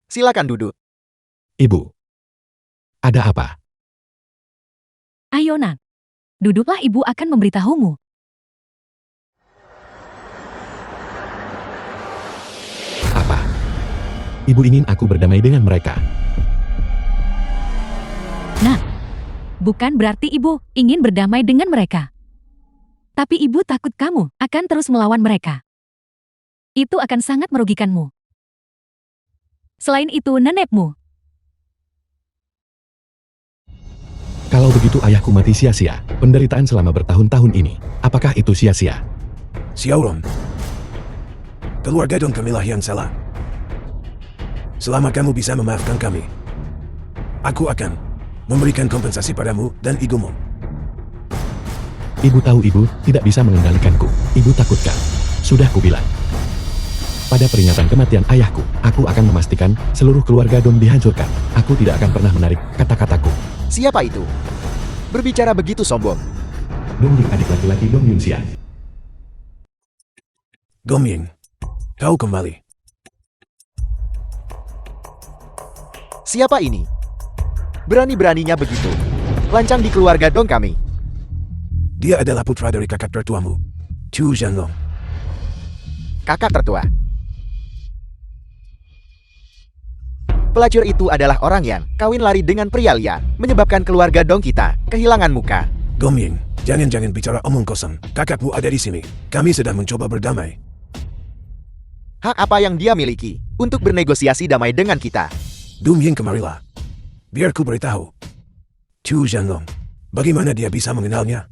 silakan duduk. Ibu. Ada apa? Ayo nak. Duduklah, ibu akan memberitahumu. Apa? Ibu ingin aku berdamai dengan mereka. Nah, bukan berarti ibu ingin berdamai dengan mereka. Tapi ibu takut kamu akan terus melawan mereka. Itu akan sangat merugikanmu. Selain itu, nenekmu. Kalau begitu ayahku mati sia-sia. Penderitaan selama bertahun-tahun ini, apakah itu sia-sia? Xiaoron. Keluarga Dong kamilah yang salah. Selama kamu bisa memaafkan kami, aku akan memberikan kompensasi padamu dan ibumu. Ibu tahu ibu tidak bisa mengendalikanku. Ibu takutkan. Sudah kubilang. Pada peringatan kematian ayahku, aku akan memastikan seluruh keluarga Dong dihancurkan. Aku tidak akan pernah menarik kata-kataku. Siapa itu? Berbicara begitu sombong. Dong Ying, adik laki-laki Dong Yunxian. Gong Ying, kau kembali. Siapa ini? Berani-beraninya begitu. Lancang di keluarga Dong kami. Dia adalah putra dari kakak tertuamu, Chu Zhanlong. Kakak tertua. Pelacur itu adalah orang yang kawin lari dengan pria liar, menyebabkan keluarga Dong kita kehilangan muka. Gong Ying, jangan bicara omong kosong. Kakakmu ada di sini. Kami sedang mencoba berdamai. Hak apa yang dia miliki untuk bernegosiasi damai dengan kita? Dong Ying, kemarilah. Biar ku beritahu. Chu Zhanlong, bagaimana dia bisa mengenalnya?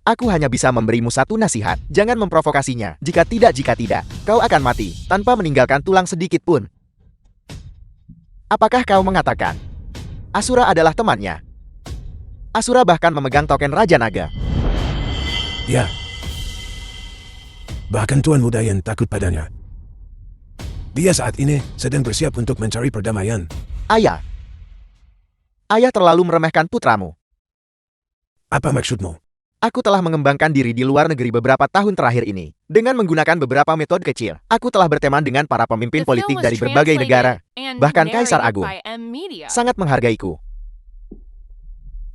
Aku hanya bisa memberimu satu nasihat. Jangan memprovokasinya. Jika tidak, kau akan mati tanpa meninggalkan tulang sedikit pun. Apakah kau mengatakan Asura adalah temannya? Asura bahkan memegang token Raja Naga. Ya. Bahkan Tuan Muda yang takut padanya. Dia saat ini sedang bersiap untuk mencari perdamaian. Ayah. Ayah terlalu meremehkan putramu. Apa maksudmu? Aku telah mengembangkan diri di luar negeri beberapa tahun terakhir ini. Dengan menggunakan beberapa metode kecil, aku telah berteman dengan para pemimpin The film politik was dari berbagai negara, translated and bahkan Kaisar narrated Agung. by M Media. Sangat menghargaiku.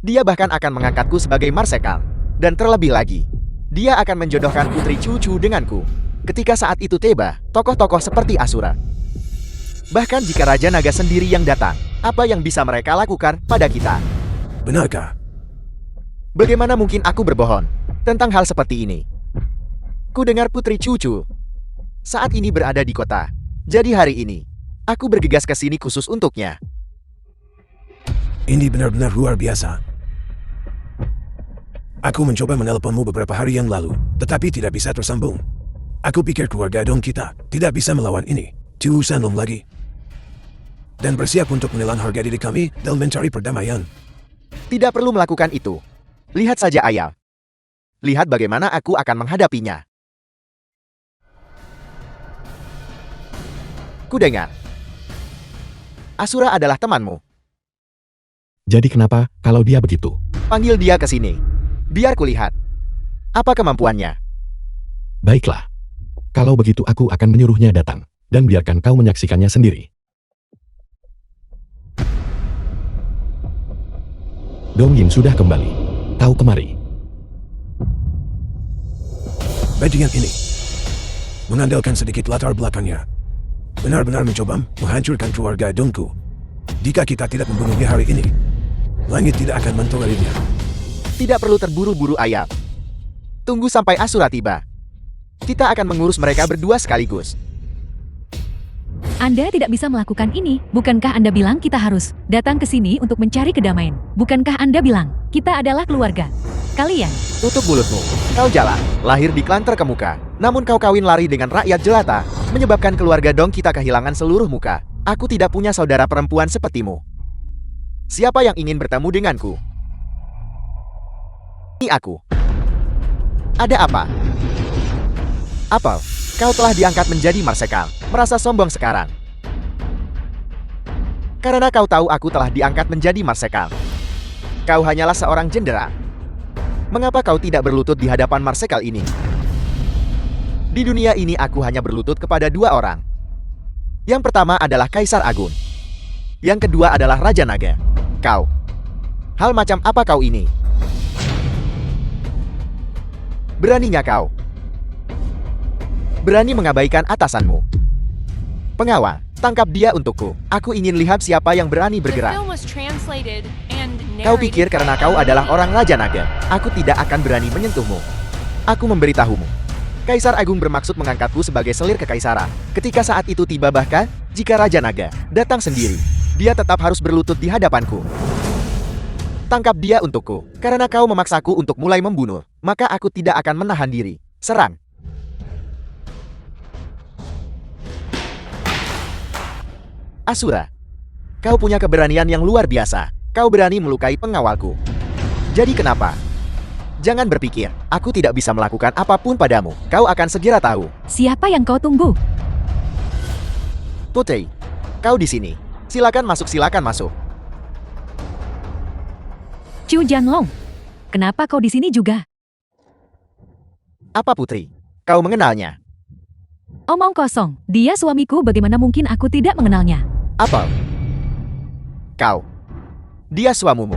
Dia bahkan akan mengangkatku sebagai marsekal. Dan terlebih lagi, dia akan menjodohkan putri Cucu denganku. Ketika saat itu tiba, tokoh-tokoh seperti Asura. Bahkan jika Raja Naga sendiri yang datang, apa yang bisa mereka lakukan pada kita? Benarkah? Bagaimana mungkin aku berbohong tentang hal seperti ini? Ku dengar putri Cucu saat ini berada di kota. Jadi hari ini, aku bergegas ke sini khusus untuknya. Ini benar-benar luar biasa. Aku mencoba menelponmu beberapa hari yang lalu, tetapi tidak bisa tersambung. Aku pikir keluarga Dong kita tidak bisa melawan ini. Chu Zhanlong lagi. Dan bersiap untuk menelan harga diri kami dan mencari perdamaian. Tidak perlu melakukan itu. Lihat saja ayah. Lihat bagaimana aku akan menghadapinya. Ku dengar. Asura adalah temanmu. Jadi kenapa kalau dia begitu? Panggil dia ke sini. Biar kulihat. Apa kemampuannya? Baiklah. Kalau begitu aku akan menyuruhnya datang. Dan biarkan kau menyaksikannya sendiri. Dong Ying sudah kembali. Kau kemari. Bajingan ini mengandalkan sedikit latar belakangnya. Benar-benar mencoba menghancurkan keluarga Dongku. Jika kita tidak membunuhnya hari ini, langit tidak akan mentolerinya. Tidak perlu terburu-buru ayah. Tunggu sampai Asura tiba. Kita akan mengurus mereka berdua sekaligus. Anda tidak bisa melakukan ini. Bukankah Anda bilang kita harus datang ke sini untuk mencari kedamaian? Bukankah Anda bilang kita adalah keluarga kalian? Tutup mulutmu. Kau jalan, lahir di klan terkemuka. Namun kau kawin lari dengan rakyat jelata, menyebabkan keluarga Dong kita kehilangan seluruh muka. Aku tidak punya saudara perempuan sepertimu. Siapa yang ingin bertemu denganku? Ini aku. Ada apa? Apel, kau telah diangkat menjadi marsekal. Merasa sombong sekarang. Karena kau tahu aku telah diangkat menjadi marsekal. Kau hanyalah seorang jenderal. Mengapa kau tidak berlutut di hadapan marsekal ini? Di dunia ini aku hanya berlutut kepada dua orang. Yang pertama adalah Kaisar Agung. Yang kedua adalah Raja Naga. Kau. Hal macam apa kau ini? Beraninya kau. Berani mengabaikan atasanmu. Pengawal, tangkap dia untukku. Aku ingin lihat siapa yang berani The bergerak. film was translated and Kau narrated pikir karena by kau M adalah Media. orang Raja Naga, aku tidak akan berani menyentuhmu. Aku memberitahumu. Kaisar Agung bermaksud mengangkatku sebagai selir kekaisaran. Ketika saat itu tiba bahkan, jika Raja Naga datang sendiri, dia tetap harus berlutut di hadapanku. Tangkap dia untukku. Karena kau memaksaku untuk mulai membunuh, maka aku tidak akan menahan diri. Serang. Asura. Kau punya keberanian yang luar biasa. Kau berani melukai pengawalku. Jadi kenapa? Jangan berpikir, aku tidak bisa melakukan apapun padamu. Kau akan segera tahu. Siapa yang kau tunggu? Putri, kau di sini. Silakan masuk. Chu Jianlong. Kenapa kau di sini juga? Apa Putri? Kau mengenalnya? Omong kosong. Dia suamiku, bagaimana mungkin aku tidak mengenalnya? Apa? Kau. Dia suamimu.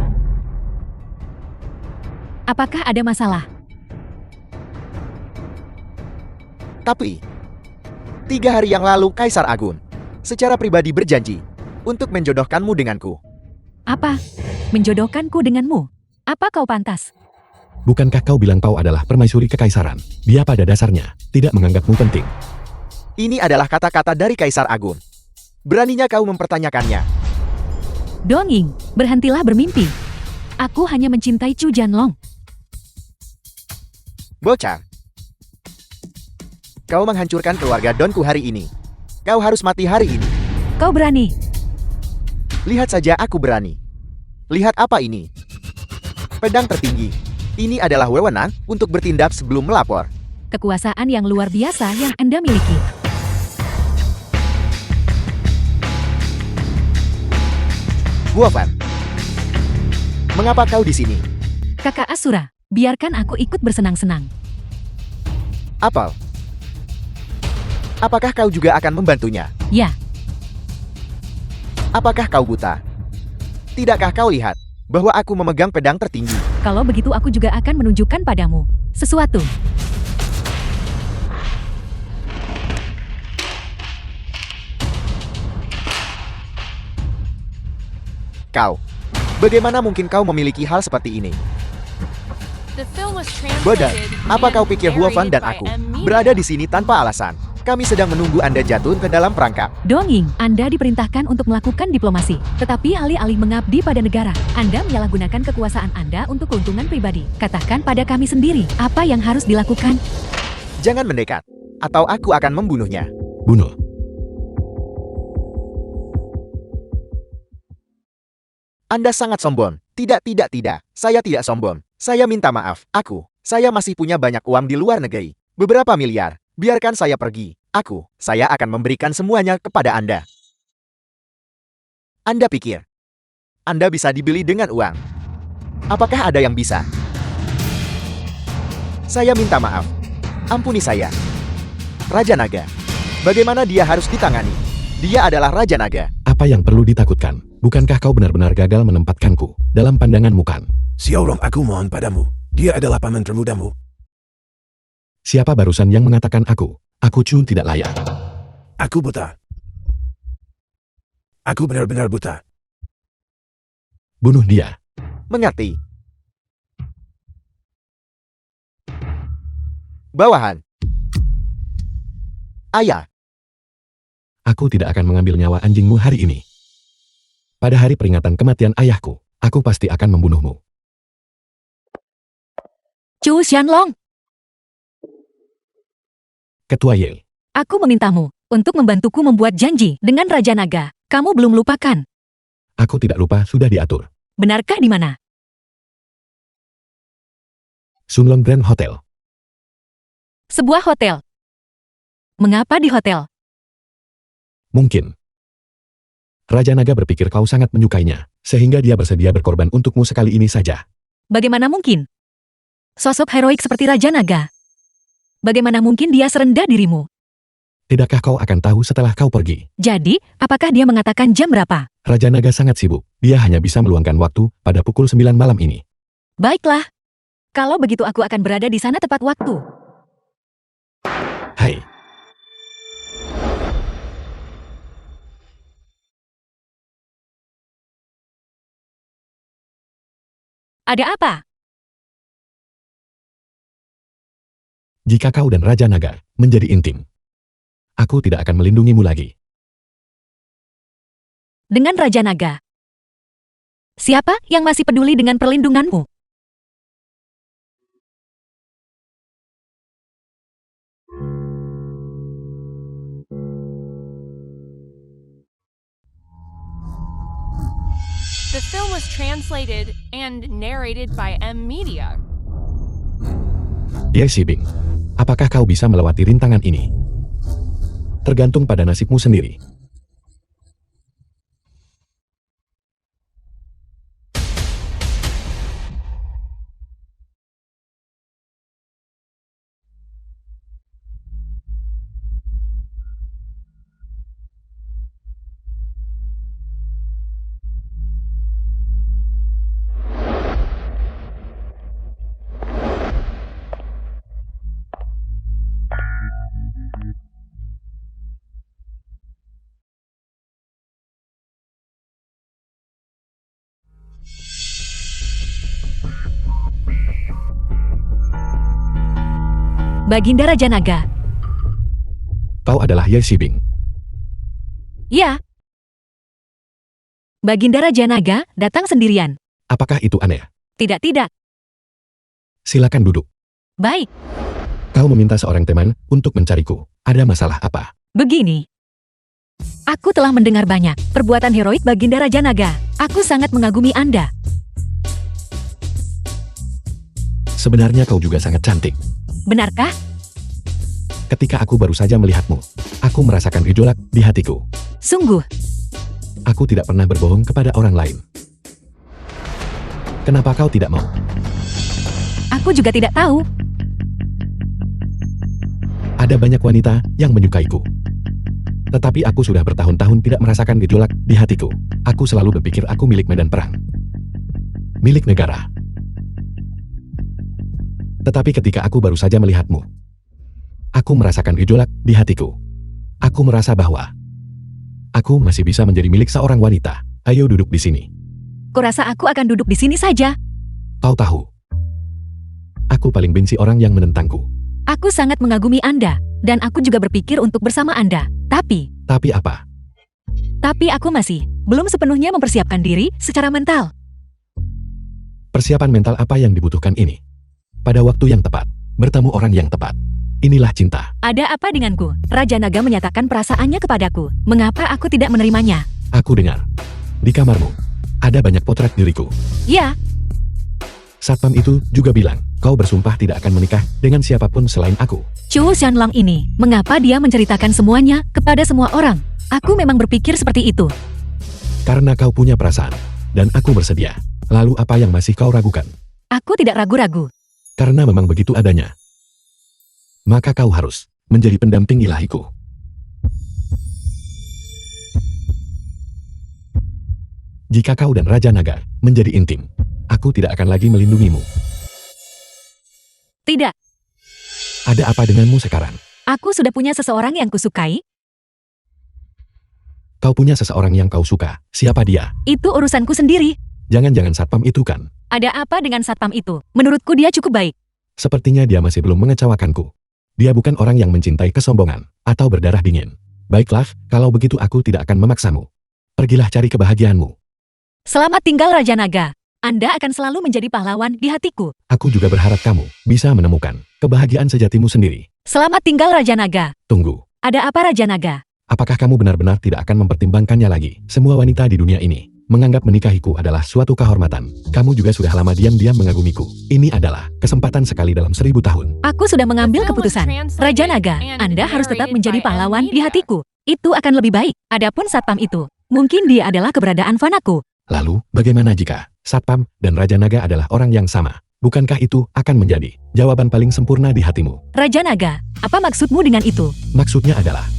Apakah ada masalah? Tapi, 3 hari yang lalu Kaisar Agun secara pribadi berjanji untuk menjodohkanmu denganku. Apa? Menjodohkanku denganmu? Apa kau pantas? Bukankah kau bilang kau adalah permaisuri kekaisaran? Dia pada dasarnya tidak menganggapmu penting. Ini adalah kata-kata dari Kaisar Agun. Beraninya kau mempertanyakannya. Donging, berhentilah bermimpi. Aku hanya mencintai Chu Jianlong. Bocah. Kau menghancurkan keluarga Donku hari ini. Kau harus mati hari ini. Kau berani? Lihat saja aku berani. Lihat apa ini? Pedang tertinggi. Ini adalah wewenang untuk bertindak sebelum melapor. Kekuasaan yang luar biasa yang Anda miliki. Guofan. Mengapa kau di sini? Kakak Asura, biarkan aku ikut bersenang-senang. Apel. Apakah kau juga akan membantunya? Ya, Apakah kau buta? Tidakkah kau lihat bahwa aku memegang pedang tertinggi? kalau begitu aku juga akan menunjukkan padamu sesuatu. Kau. Bagaimana mungkin kau memiliki hal seperti ini? The film was Bodoh. translated Apa kau and pikir Wolfan dan narrated aku by M. Media. berada di sini tanpa alasan? Kami sedang menunggu Anda jatuh ke dalam perangkap. Donging, Anda diperintahkan untuk melakukan diplomasi. Tetapi alih-alih mengabdi pada negara, Anda menyalahgunakan kekuasaan Anda untuk keuntungan pribadi. Katakan pada kami sendiri, apa yang harus dilakukan? Jangan mendekat, atau aku akan membunuhnya. Bunuh. Anda sangat sombong. Tidak. Saya tidak sombong. Saya minta maaf. Saya masih punya banyak uang di luar negeri. Beberapa miliar. Biarkan saya pergi. Saya akan memberikan semuanya kepada Anda. Anda pikir Anda bisa dibeli dengan uang? Apakah ada yang bisa? Saya minta maaf. Ampuni saya. Raja Naga. Bagaimana dia harus ditangani? Dia adalah Raja Naga. Apa yang perlu ditakutkan? Bukankah kau benar-benar gagal menempatkanku dalam pandanganmu kan? Xiaorong, aku mohon padamu. Dia adalah paman termudamu. Siapa barusan yang mengatakan aku? Aku Chu tidak layak. Aku buta. Aku benar-benar buta. Bunuh dia. Mengerti? Bawahan. Ayah. Aku tidak akan mengambil nyawa anjingmu hari ini. Pada hari peringatan kematian ayahku, aku pasti akan membunuhmu. Chu Xianlong, Ketua Yale. aku memintamu untuk membantuku membuat janji dengan Raja Naga. Kamu belum lupakan. Aku tidak lupa, sudah diatur. Benarkah di mana? Sunlong Grand Hotel. Sebuah hotel. Mengapa di hotel? Mungkin Raja Naga berpikir kau sangat menyukainya, sehingga dia bersedia berkorban untukmu sekali ini saja. Bagaimana mungkin? Sosok heroik seperti Raja Naga. Bagaimana mungkin dia serendah dirimu? Tidakkah kau akan tahu setelah kau pergi? Jadi, apakah dia mengatakan jam berapa? Raja Naga sangat sibuk. Dia hanya bisa meluangkan waktu pada pukul 9 malam ini. Baiklah. Kalau begitu aku akan berada di sana tepat waktu. Hai. Ada apa? Jika kau dan Raja Naga menjadi intim, aku tidak akan melindungimu lagi. Dengan Raja Naga. Siapa yang masih peduli dengan perlindunganmu? The film was translated and narrated by M Media. Ye Shibing, apakah kau bisa melewati rintangan ini? Tergantung pada nasibmu sendiri. Baginda Raja Naga. Kau adalah Ye Shibing. Ya. Baginda Raja Naga datang sendirian. Apakah itu aneh? Tidak. Silakan duduk. Baik, Kau meminta seorang teman untuk mencariku. Ada masalah apa? begini. Aku telah mendengar banyak perbuatan heroik Baginda Raja Naga. Aku sangat mengagumi Anda. Sebenarnya kau juga sangat cantik. Benarkah? Ketika aku baru saja melihatmu, aku merasakan gejolak di hatiku. Sungguh, Aku tidak pernah berbohong kepada orang lain. Kenapa kau tidak mau? aku juga tidak tahu. Ada banyak wanita yang menyukaiku. Tetapi aku sudah bertahun-tahun tidak merasakan gejolak di hatiku. Aku selalu berpikir aku milik medan perang. Milik negara. Tetapi ketika aku baru saja melihatmu, aku merasakan gejolak di hatiku. Aku merasa bahwa aku masih bisa menjadi milik seorang wanita. Ayo duduk di sini. Kurasa aku akan duduk di sini saja. Kau tahu, aku paling benci orang yang menentangku. Aku sangat mengagumi Anda, dan aku juga berpikir untuk bersama Anda. Tapi apa? aku masih belum sepenuhnya mempersiapkan diri secara mental. Persiapan mental apa yang dibutuhkan ini? Pada waktu yang tepat, bertemu orang yang tepat. Inilah cinta. Ada apa denganku? Raja Naga menyatakan perasaannya kepadaku. Mengapa aku tidak menerimanya? Aku dengar. Di kamarmu, ada banyak potret diriku. Ya, Satpam itu juga bilang, kau bersumpah tidak akan menikah dengan siapapun selain aku. Chu Xianlang ini, mengapa dia menceritakan semuanya kepada semua orang? Aku memang berpikir seperti itu. Karena kau punya perasaan, dan aku bersedia. Lalu apa yang masih kau ragukan? Aku tidak ragu-ragu. Karena memang begitu adanya. Maka kau harus menjadi pendamping ilahiku. Jika kau dan Raja Naga menjadi intim, aku tidak akan lagi melindungimu. Tidak, Ada apa denganmu sekarang? aku sudah punya seseorang yang kusukai. Kau punya seseorang yang kau suka. Siapa dia? Itu urusanku sendiri. Jangan-jangan Satpam itu kan? Ada apa dengan satpam itu? Menurutku dia cukup baik. Sepertinya dia masih belum mengecewakanku. Dia bukan orang yang mencintai kesombongan atau berdarah dingin. Baiklah, kalau begitu aku tidak akan memaksamu. Pergilah cari kebahagiaanmu. Selamat tinggal Raja Naga. Anda akan selalu menjadi pahlawan di hatiku. Aku juga berharap kamu bisa menemukan kebahagiaan sejatimu sendiri. Selamat tinggal Raja Naga. Tunggu, Ada apa Raja Naga? apakah kamu benar-benar tidak akan mempertimbangkannya lagi? Semua wanita di dunia ini menganggap menikahiku adalah suatu kehormatan. Kamu juga sudah lama diam-diam mengagumiku. Ini adalah kesempatan sekali dalam 1000 tahun. Aku sudah mengambil keputusan. Raja Naga, Anda harus tetap menjadi pahlawan di hatiku. Itu akan lebih baik. Adapun satpam itu, mungkin dia adalah keberadaan fanaku. Lalu, bagaimana jika Satpam dan Raja Naga adalah orang yang sama? Bukankah itu akan menjadi jawaban paling sempurna di hatimu? Raja Naga, apa maksudmu dengan itu? Maksudnya adalah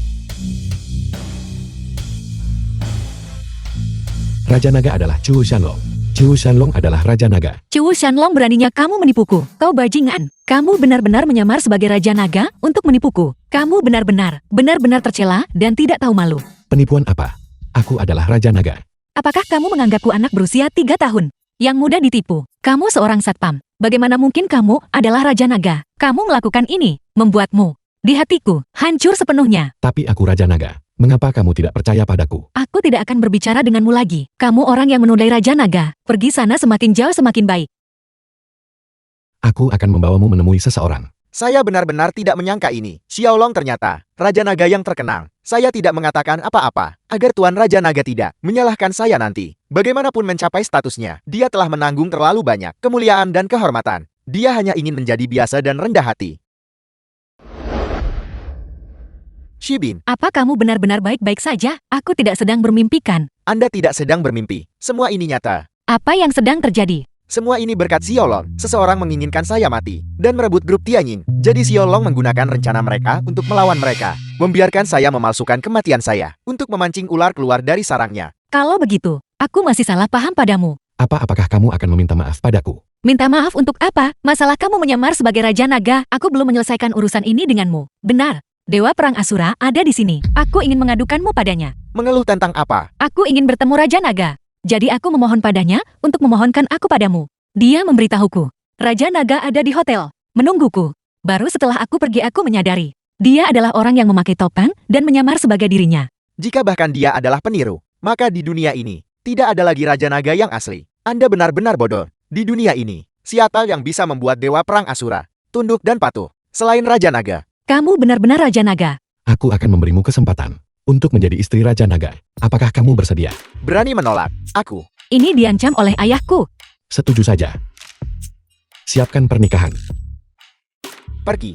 Raja Naga adalah Chu Shanlong. Chu Shanlong adalah Raja Naga. Chu Shanlong, beraninya kamu menipuku. Kau bajingan. Kamu benar-benar menyamar sebagai Raja Naga untuk menipuku. Kamu benar-benar tercela dan tidak tahu malu. Penipuan apa? Aku adalah Raja Naga. Apakah kamu menganggapku anak berusia 3 tahun? Yang mudah ditipu. Kamu seorang satpam. Bagaimana mungkin kamu adalah Raja Naga? Kamu melakukan ini, membuatmu di hatiku hancur sepenuhnya. Tapi aku Raja Naga. Mengapa kamu tidak percaya padaku? Aku tidak akan berbicara denganmu lagi. Kamu orang yang menodai Raja Naga. Pergi sana, semakin jauh semakin baik. Aku akan membawamu menemui seseorang. Saya benar-benar tidak menyangka ini. Xiaolong ternyata Raja Naga yang terkenal. Saya tidak mengatakan apa-apa, agar Tuan Raja Naga tidak menyalahkan saya nanti. Bagaimanapun mencapai statusnya, dia telah menanggung terlalu banyak kemuliaan dan kehormatan. Dia hanya ingin menjadi biasa dan rendah hati. Shibin, Apa kamu benar-benar baik-baik saja? Aku tidak sedang bermimpikan. Anda tidak sedang bermimpi. Semua ini nyata. Apa yang sedang terjadi? Semua ini berkat Xiaolong. Seseorang menginginkan saya mati dan merebut grup Tianyin. Jadi Xiaolong menggunakan rencana mereka untuk melawan mereka. Membiarkan saya memalsukan kematian saya untuk memancing ular keluar dari sarangnya. Kalau begitu, aku masih salah paham padamu. Apakah kamu akan meminta maaf padaku? Minta maaf untuk apa? Masalah kamu menyamar sebagai Raja Naga. Aku belum menyelesaikan urusan ini denganmu. Benar. Dewa Perang Asura ada di sini. Aku ingin mengadukanmu padanya. Mengeluh tentang apa? Aku ingin bertemu Raja Naga. Jadi aku memohon padanya untuk memohonkan aku padamu. Dia memberitahuku. Raja Naga ada di hotel, menungguku. Baru setelah aku pergi aku menyadari. Dia adalah orang yang memakai topeng dan menyamar sebagai dirinya. Jika bahkan dia adalah peniru, maka di dunia ini tidak ada lagi Raja Naga yang asli. Anda benar-benar bodoh. Di dunia ini, siapa yang bisa membuat Dewa Perang Asura tunduk dan patuh selain Raja Naga? Kamu benar-benar Raja Naga. Aku akan memberimu kesempatan untuk menjadi istri Raja Naga. Apakah kamu bersedia? Berani menolak? Aku. Ini diancam oleh ayahku. Setuju saja. Siapkan pernikahan. Pergi.